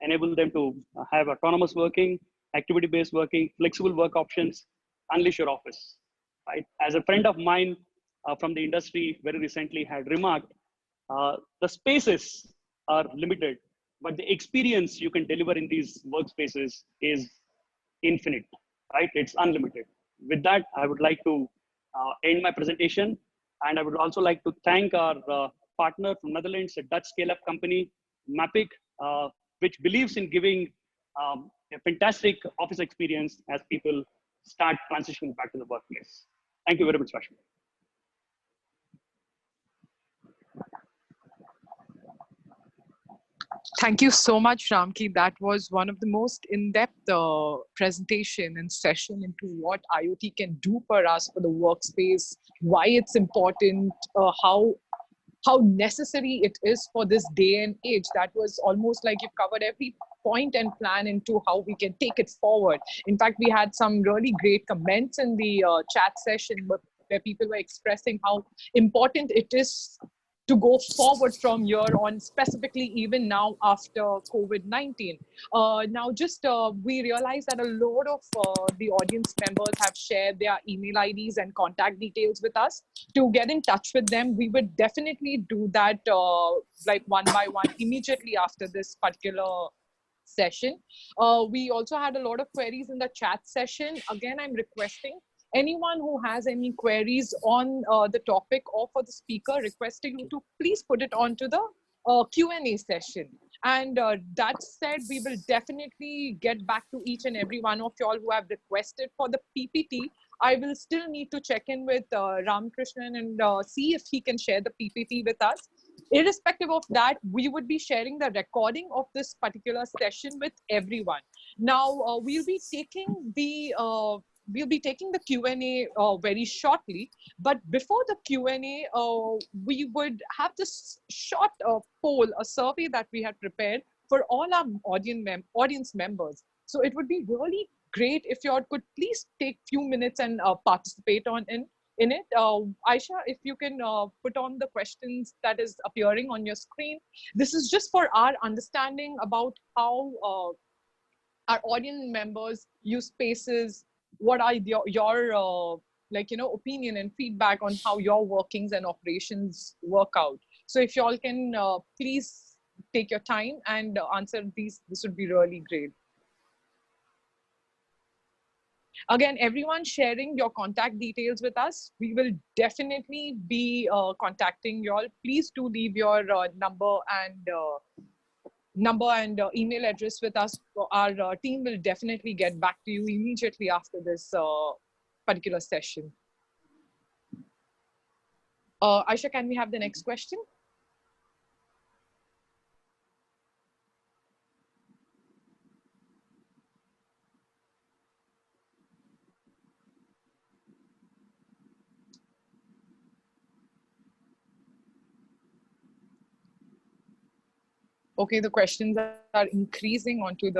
enable them to have autonomous working, activity-based working, flexible work options, unleash your office, right? As a friend of mine from the industry very recently had remarked, the spaces are limited, but the experience you can deliver in these workspaces is infinite, right? It's unlimited. With that, I would like to end my presentation. And I would also like to thank our partner from Netherlands, a Dutch scale-up company, Mapic, which believes in giving a fantastic office experience as people start transitioning back to the workplace. Thank you very much, Rashmi. Thank you so much, Ramki. That was one of the most in-depth presentation and session into what IoT can do for us for the workspace, why it's important, how necessary it is for this day and age. That was almost like you've covered every point and plan into how we can take it forward. In fact, we had some really great comments in the chat session where people were expressing how important it is to go forward from here on, specifically even now after COVID-19. Now, we realize that a lot of the audience members have shared their email IDs and contact details with us. To get in touch with them, we would definitely do that like one by one immediately after this particular session. We also had a lot of queries in the chat session. Again, I'm requesting anyone who has any queries on the topic or for the speaker, requesting you to please put it onto the Q&A session. And that said, we will definitely get back to each and every one of y'all who have requested for the PPT. I will still need to check in with Ramakrishnan and see if he can share the PPT with us. Irrespective of that, we would be sharing the recording of this particular session with everyone. Now, we'll be taking the Q&A very shortly, but before the Q&A, we would have this short poll, a survey that we had prepared for all our audience members. So it would be really great if you all could please take few minutes and participate in it. Aisha, if you can put on the questions that is appearing on your screen. This is just for our understanding about how our audience members use spaces. What are your opinion and feedback on how your workings and operations work out? So if you all can please take your time and answer these, this would be really great. Again, everyone sharing your contact details with us. We will definitely be contacting you all. Please do leave your number and email address with us. Our team will definitely get back to you immediately after this particular session. Aisha, can we have the next question? Okay, the questions are increasing onto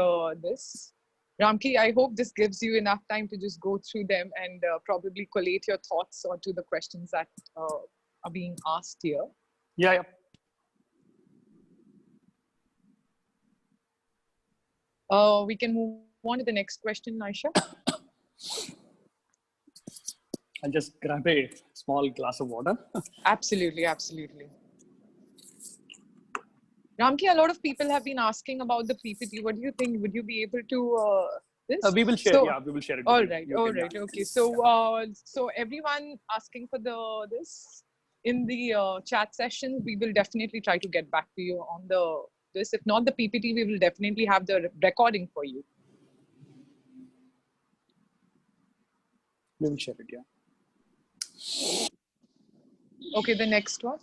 this. Ramki, I hope this gives you enough time to just go through them and probably collate your thoughts onto the questions that are being asked here. Yeah. We can move on to the next question, Aisha. I'll just grab a small glass of water. Absolutely, absolutely. Ramki, a lot of people have been asking about the PPT. What do you think? Would you be able to this? We will share. Yeah, we will share it. All right. Okay. So everyone asking for this in the chat session, we will definitely try to get back to you on this. If not the PPT, we will definitely have the recording for you. We will share it. Yeah. Okay. The next one.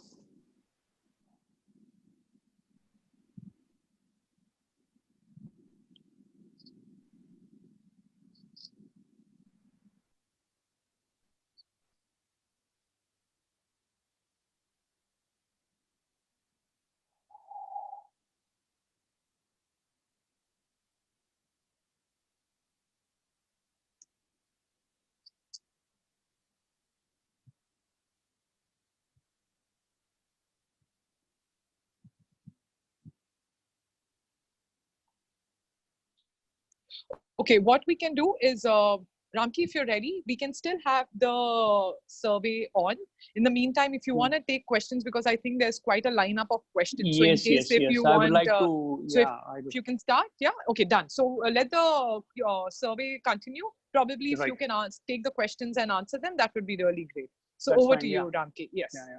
Okay, what we can do is, Ramki, if you're ready, we can still have the survey on. In the meantime, if you want to take questions, because I think there's quite a lineup of questions. So yes, in case if you I want, would like to. so yeah, if you can start, yeah, okay, done. So let the survey continue. Probably if you can take the questions and answer them, that would be really great. So that's over fine, to you, Ramki. Yes. Yeah.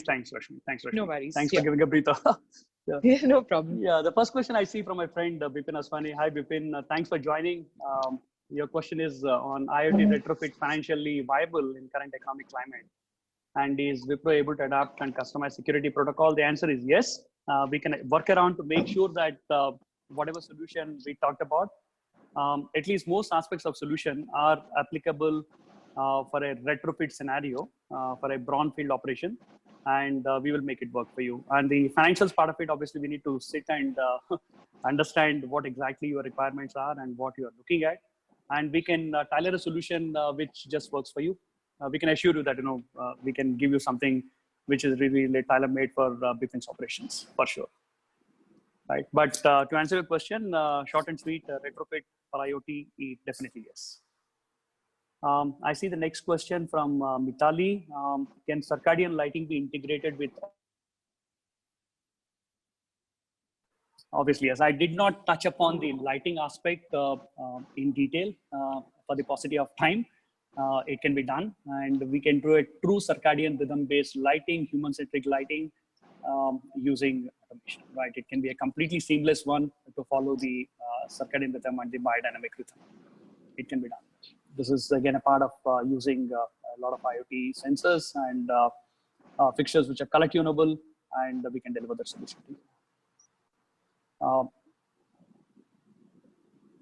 Thanks, Rashmi. No worries. Thanks for giving a breather. Yeah, no problem. Yeah, the first question I see from my friend Bipin Aswani. Hi, Bipin. Thanks for joining. Your question is on IoT retrofit financially viable in current economic climate, and is Wipro able to adapt and customize security protocol? The answer is yes. We can work around to make sure that whatever solution we talked about, at least most aspects of solution are applicable for a retrofit scenario, for a brownfield operation, and we will make it work for you. And the financials part of it, obviously, we need to sit and understand what exactly your requirements are and what you are looking at, and we can tailor a solution which just works for you. We can assure you that we can give you something which is really tailor-made for defense operations for sure. Right, but to answer your question, short and sweet, retrofit for IoT, definitely yes. I see the next question from Mitali. Can circadian lighting be integrated with? Obviously, yes. I did not touch upon the lighting aspect in detail for the paucity of time. It can be done, and we can do a true circadian rhythm-based lighting, human-centric lighting, using automation. Right, it can be a completely seamless one to follow the circadian rhythm and the biodynamic rhythm. It can be done. This is again a part of using a lot of IoT sensors and fixtures which are color tunable, and we can deliver that solution to you.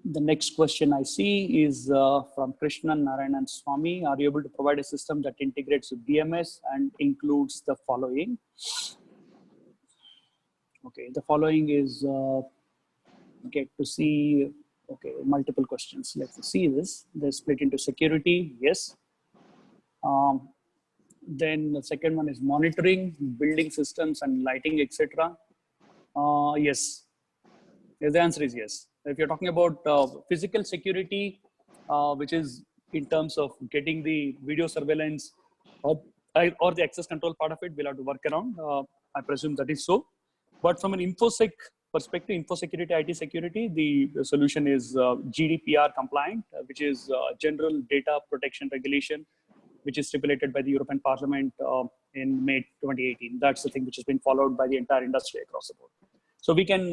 The next question I see is from Krishnan Narayanan Swami. Are you able to provide a system that integrates with BMS and includes the following? Okay, the following is get to see, okay, multiple questions. Let's see this. They're split into security, yes. Then the second one is monitoring, building systems and lighting, etc. Yes. The answer is yes. If you're talking about physical security, which is in terms of getting the video surveillance or the access control part of it, we'll have to work around. I presume that is so. But from an InfoSec perspective, info security, IT security, the solution is GDPR compliant, which is General Data Protection Regulation, which is stipulated by the European Parliament in May 2018. That's the thing which has been followed by the entire industry across the board. So we can,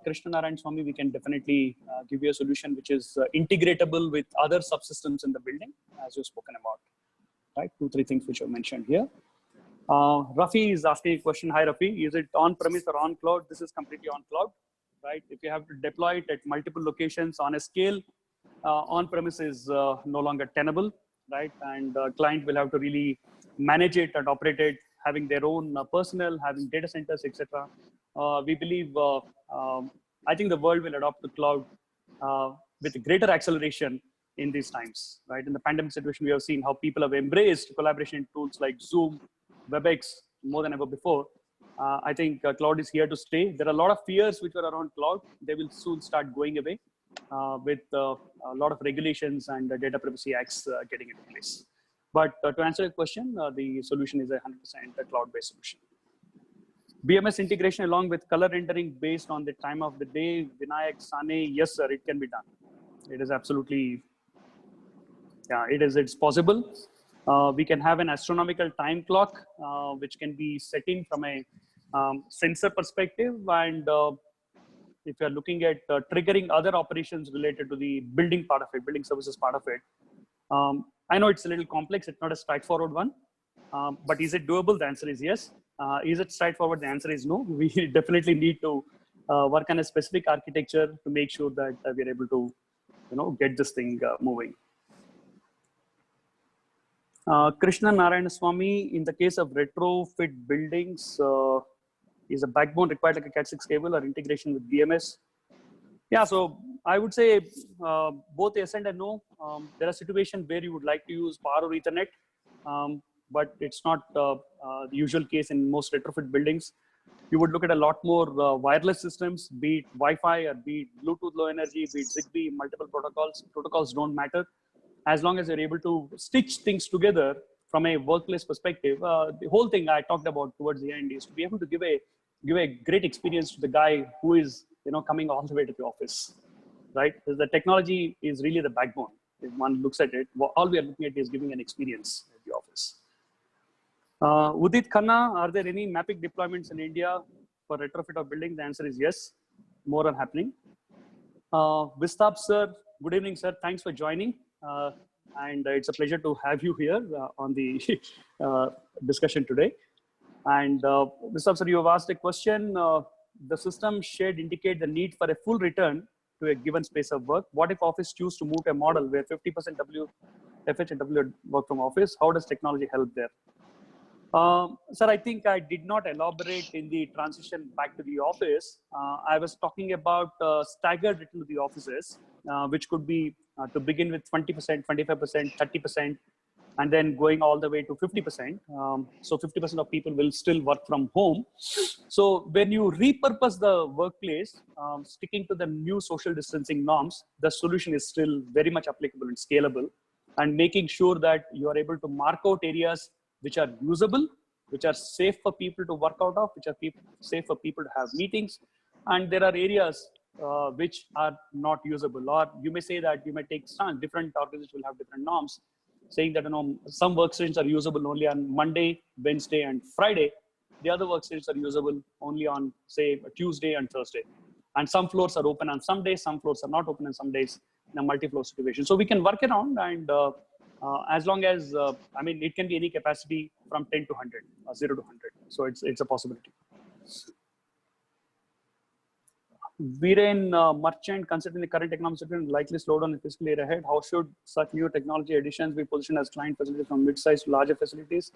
Krishna Narayan Swami, we can definitely give you a solution which is integratable with other subsystems in the building, as you've spoken about, right? 2-3 things which are mentioned here. Rafi is asking a question. Hi, Rafi. Is it on-premise or on-cloud? This is completely on-cloud, right? If you have to deploy it at multiple locations on a scale, on-premise is no longer tenable, right? And client will have to really manage it and operate it, having their own personnel, having data centers, etc. We believe, I think the world will adopt the cloud with greater acceleration in these times, right? In the pandemic situation, we have seen how people have embraced collaboration tools like Zoom, WebEx more than ever before. I think cloud is here to stay. There are a lot of fears which were around cloud. They will soon start going away with a lot of regulations and data privacy acts getting into place. But to answer your question, the solution is 100% a cloud-based solution. BMS integration along with color rendering based on the time of the day, Vinayak Sane, yes, sir, it can be done. It is absolutely, yeah, it's possible. We can have an astronomical time clock, which can be set in from a sensor perspective. And if you're looking at triggering other operations related to the building part of it, building services part of it, I know it's a little complex. It's not a straightforward one. But is it doable? The answer is yes. Is it straightforward? The answer is no. We definitely need to work on a specific architecture to make sure that we're able to, get this thing moving. Krishna Narayana Swami, in the case of retrofit buildings, is a backbone required like a Cat6 cable or integration with BMS? Yeah, so I would say both yes and no. There are situations where you would like to use power or Ethernet, but it's not the usual case in most retrofit buildings. You would look at a lot more wireless systems, be it Wi-Fi or be it Bluetooth low energy, be it Zigbee, multiple protocols. Protocols don't matter. As long as you're able to stitch things together from a workplace perspective, the whole thing I talked about towards the end is to be able to give a great experience to the guy who is coming all the way to the office, right? Because the technology is really the backbone. If one looks at it, all we are looking at is giving an experience at the office. Udit Khanna, are there any mapping deployments in India for retrofit of buildings? The answer is yes, more are happening. Vistab sir, good evening, sir. Thanks for joining. And it's a pleasure to have you here on the discussion today. And Vistab sir, you have asked a question. The system should indicate the need for a full return to a given space of work. What if office choose to move to a model where 50% FH and W work from office? How does technology help there? Sir, I think I did not elaborate in the transition back to the office. I was talking about staggered return to the offices, which could be to begin with 20%, 25%, 30%, and then going all the way to 50%. So 50% of people will still work from home. So when you repurpose the workplace, sticking to the new social distancing norms, the solution is still very much applicable and scalable, and making sure that you are able to mark out areas which are usable, which are safe for people to work out of, which are safe for people to have meetings. And there are areas which are not usable, or you may say that you may take some different organizations will have different norms, saying that some workstations are usable only on Monday, Wednesday, and Friday. The other workstations are usable only on, say, Tuesday and Thursday. And some floors are open on some days, some floors are not open on some days in a multi-floor situation. So we can work around, and as long as, it can be any capacity from 10 to 100, 0 to 100. So it's a possibility. Viren Merchant, considering the current economic situation, likely slowdown in fiscal year ahead, how should such new technology additions be positioned as client facilities from mid-sized to larger facilities?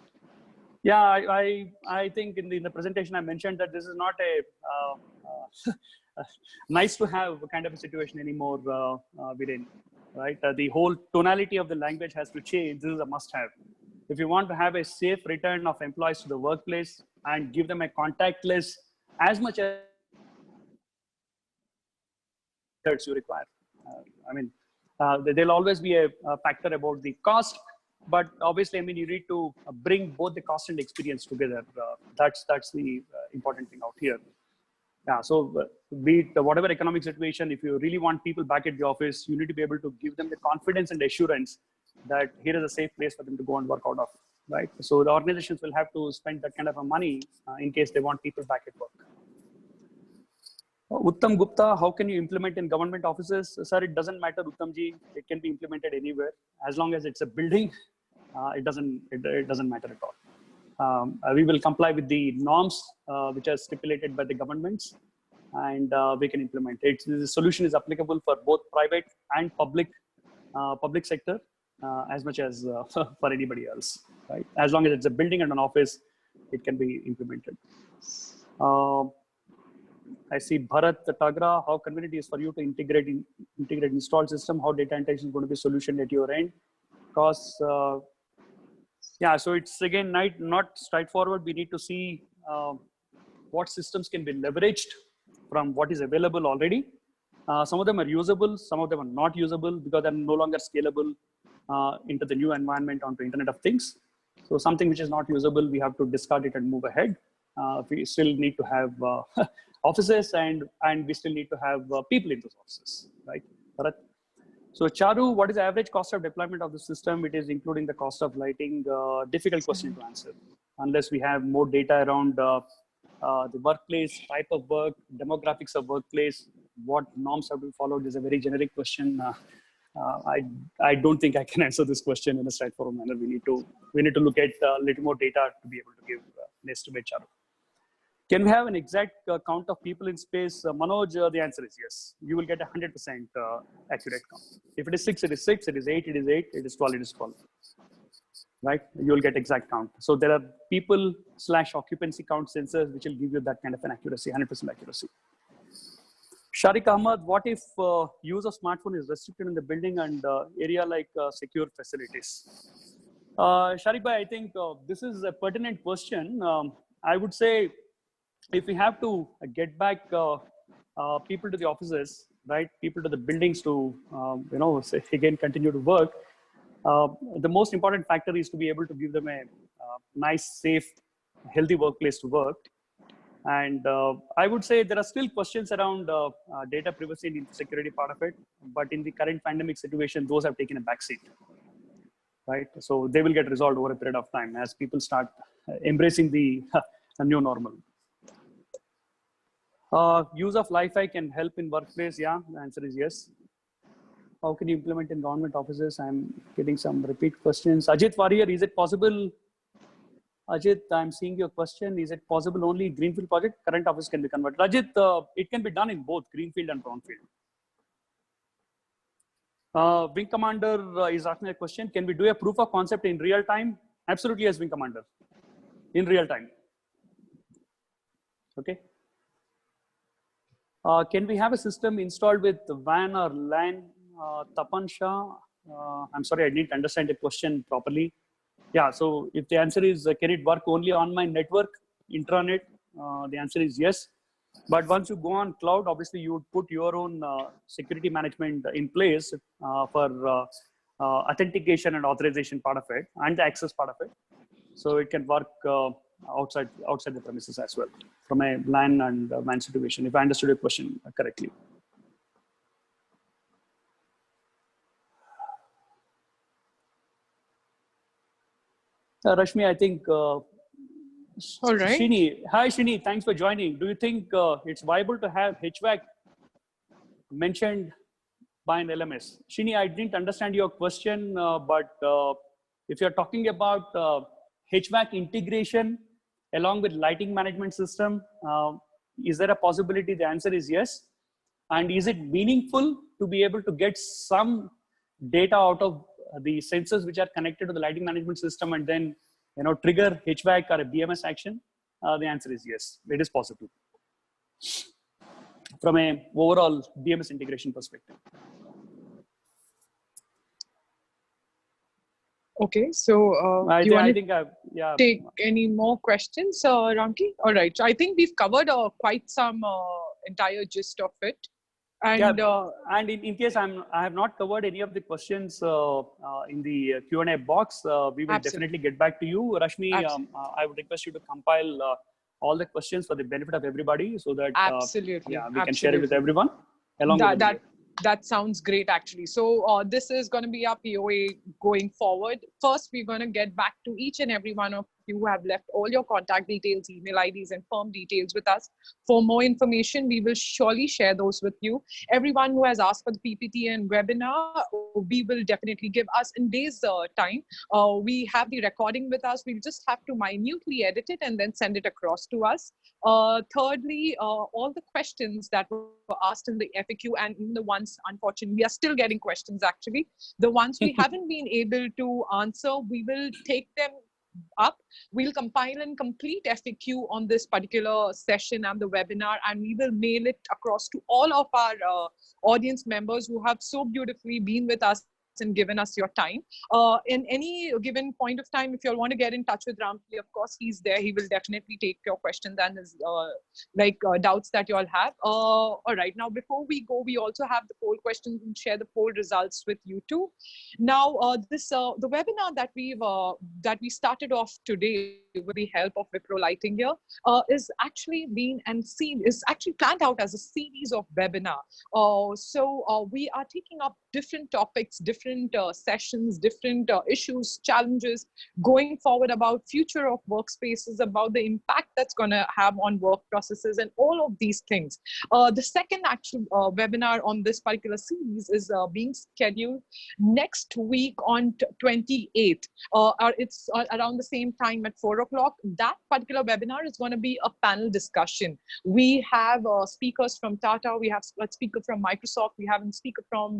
Yeah, I think in the presentation I mentioned that this is not a nice to have kind of a situation anymore, Viren, right? The whole tonality of the language has to change. This is a must-have. If you want to have a safe return of employees to the workplace and give them a contactless as much as you require. There'll always be a factor about the cost, but obviously, you need to bring both the cost and experience together. That's the important thing out here. Yeah, so be it whatever economic situation, if you really want people back at the office, you need to be able to give them the confidence and assurance that here is a safe place for them to go and work out of, right? So the organizations will have to spend that kind of money in case they want people back at work. Uttam Gupta, how can you implement in government offices? Sir, it doesn't matter, Uttamji. It can be implemented anywhere as long as it's a building. It doesn't matter at all. We will comply with the norms which are stipulated by the governments, and we can implement it. The solution is applicable for both private and public sector as much as for anybody else, right? As long as it's a building and an office, it can be implemented. I see Bharat Tagra, how convenient it is for you to integrate installed system, how data integration is going to be solution at your end. Because, yeah, so it's again not straightforward. We need to see what systems can be leveraged from what is available already. Some of them are usable, some of them are not usable because they're no longer scalable into the new environment onto Internet of Things. So something which is not usable, we have to discard it and move ahead. We still need to have offices, and we still need to have people in those offices, right? So Charu, what is the average cost of deployment of the system? It is including the cost of lighting. Difficult question to answer unless we have more data around the workplace, type of work, demographics of workplace, what norms have to be followed. Is a very generic question. I don't think I can answer this question in a straightforward manner. We need to look at a little more data to be able to give an estimate, Charu. Can we have an exact count of people in space? Manoj, the answer is yes. You will get 100% accurate count. If it is 6, it is 6. It is 8, it is 8. It is 12, it is 12. Right? You will get exact count. So there are people/occupancy count sensors which will give you that kind of an accuracy, 100% accuracy. Sharik Ahmad, what if use of smartphone is restricted in the building and area like secure facilities? Sharik bhai, I think this is a pertinent question. I would say, if we have to get back people to the offices, right? People to the buildings to, again, continue to work. The most important factor is to be able to give them a nice, safe, healthy workplace to work. And I would say there are still questions around data privacy and security part of it. But in the current pandemic situation, those have taken a backseat, right? So they will get resolved over a period of time as people start embracing the new normal. Use of Wi-Fi can help in workplace. Yeah, the answer is yes. How can you implement in government offices? I'm getting some repeat questions. Ajit Warrior, is it possible? Ajit, I'm seeing your question. Is it possible only greenfield project? Current office can be converted. Ajit, it can be done in both greenfield and brownfield. Wing Commander is asking a question. Can we do a proof of concept in real time? Absolutely, yes, Wing Commander. In real time. Okay. Can we have a system installed with WAN or LAN? Tapan Shah, I'm sorry, I didn't understand the question properly. Yeah, so if the answer is, can it work only on my network, intranet? The answer is yes. But once you go on cloud, obviously you would put your own security management in place for authentication and authorization part of it and the access part of it. So it can work outside the premises as well from a LAN and WAN situation, if I understood your question correctly. Rashmi, I think All right. Shini, hi Shini, thanks for joining. Do you think it's viable to have HVAC mentioned by an LMS? Shini, I didn't understand your question, but if you're talking about HVAC integration along with lighting management system, is there a possibility? The answer is yes. And is it meaningful to be able to get some data out of the sensors which are connected to the lighting management system and then trigger HVAC or a BMS action? The answer is yes, it is possible from a overall BMS integration perspective. Okay, so do you want to take any more questions, Ramki? All right, so I think we've covered quite some entire gist of it. And and in case I have not covered any of the questions in the Q&A box, we will definitely get back to you. Rashmi, I would request you to compile all the questions for the benefit of everybody so that we can share it with everyone along with the that sounds great, actually. So this is going to be our POA going forward. First, we're going to get back to each and every one of you who have left all your contact details, email IDs, and firm details with us. For more information, we will surely share those with you. Everyone who has asked for the PPT and webinar, we will definitely give us in days time. We have the recording with us. We'll just have to minutely edit it and then send it across to us. Thirdly, all the questions that were asked in the FAQ and even the ones, unfortunately, we are still getting questions actually. The ones we haven't been able to answer, we will take them up. We'll compile and complete FAQ on this particular session and the webinar, and we will mail it across to all of our audience members who have so beautifully been with us and given us your time. In any given point of time, if you all want to get in touch with Ramki, of course, he's there. He will definitely take your questions and his doubts that you all have. All right, now before we go, we also have the poll questions and share the poll results with you too. Now, the webinar that we started off today with the help of Wipro Lighting here is actually planned out as a series of webinar. So we are taking up different topics, different sessions, different issues, challenges going forward about future of workspaces, about the impact that's going to have on work processes and all of these things. The second actual webinar on this particular series is being scheduled next week on 28th. It's around the same time at 4 o'clock. That particular webinar is going to be a panel discussion. We have speakers from Tata, we have a speaker from Microsoft, we have a speaker from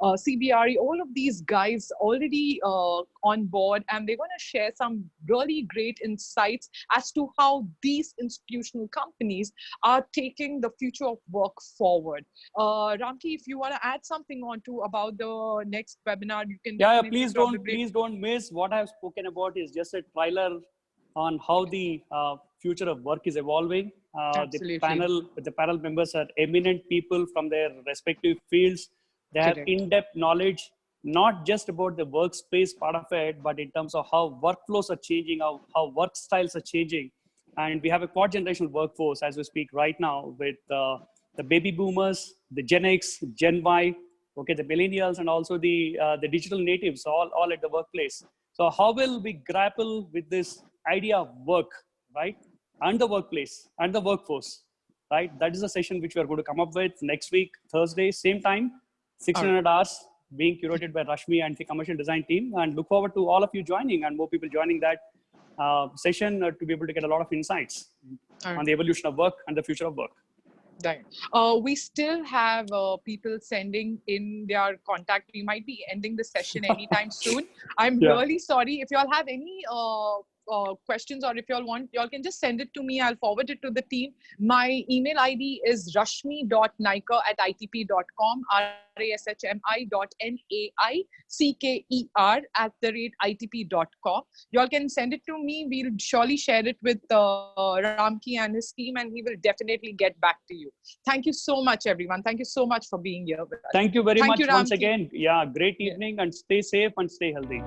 CBRE, all of these guys already on board, and they're going to share some really great insights as to how these institutional companies are taking the future of work forward. Ramki, if you want to add something on to about the next webinar, you can. Yeah, please don't miss what I've spoken about. Is just a trailer on how the future of work is evolving. The panel members are eminent people from their respective fields. They have in-depth knowledge, not just about the workspace part of it, but in terms of how workflows are changing, how work styles are changing. And we have a quad generational workforce as we speak right now with the baby boomers, the Gen X, Gen Y, okay, the millennials, and also the digital natives, all at the workplace. So how will we grapple with this idea of work, right? And the workplace and the workforce, right? That is a session which we are going to come up with next week, Thursday, same time. 600 hours being curated by Rashmi and the commercial design team, and look forward to all of you joining and more people joining that session to be able to get a lot of insights on the evolution of work and the future of work. Right. We still have people sending in their contact. We might be ending the session anytime soon. I'm really sorry. If you all have any questions, or if y'all want, y'all can just send it to me. I'll forward it to the team. My email ID is rashmi.naicker@itp.com, rashmi.naicker@itp.com. Y'all can send it to me. We'll surely share it with Ramki and his team, and he will definitely get back to you. Thank you so much, everyone. Thank you so much for being here with us. Thank you very much you, once Ramki. again. Yeah, great evening, and stay safe and stay healthy.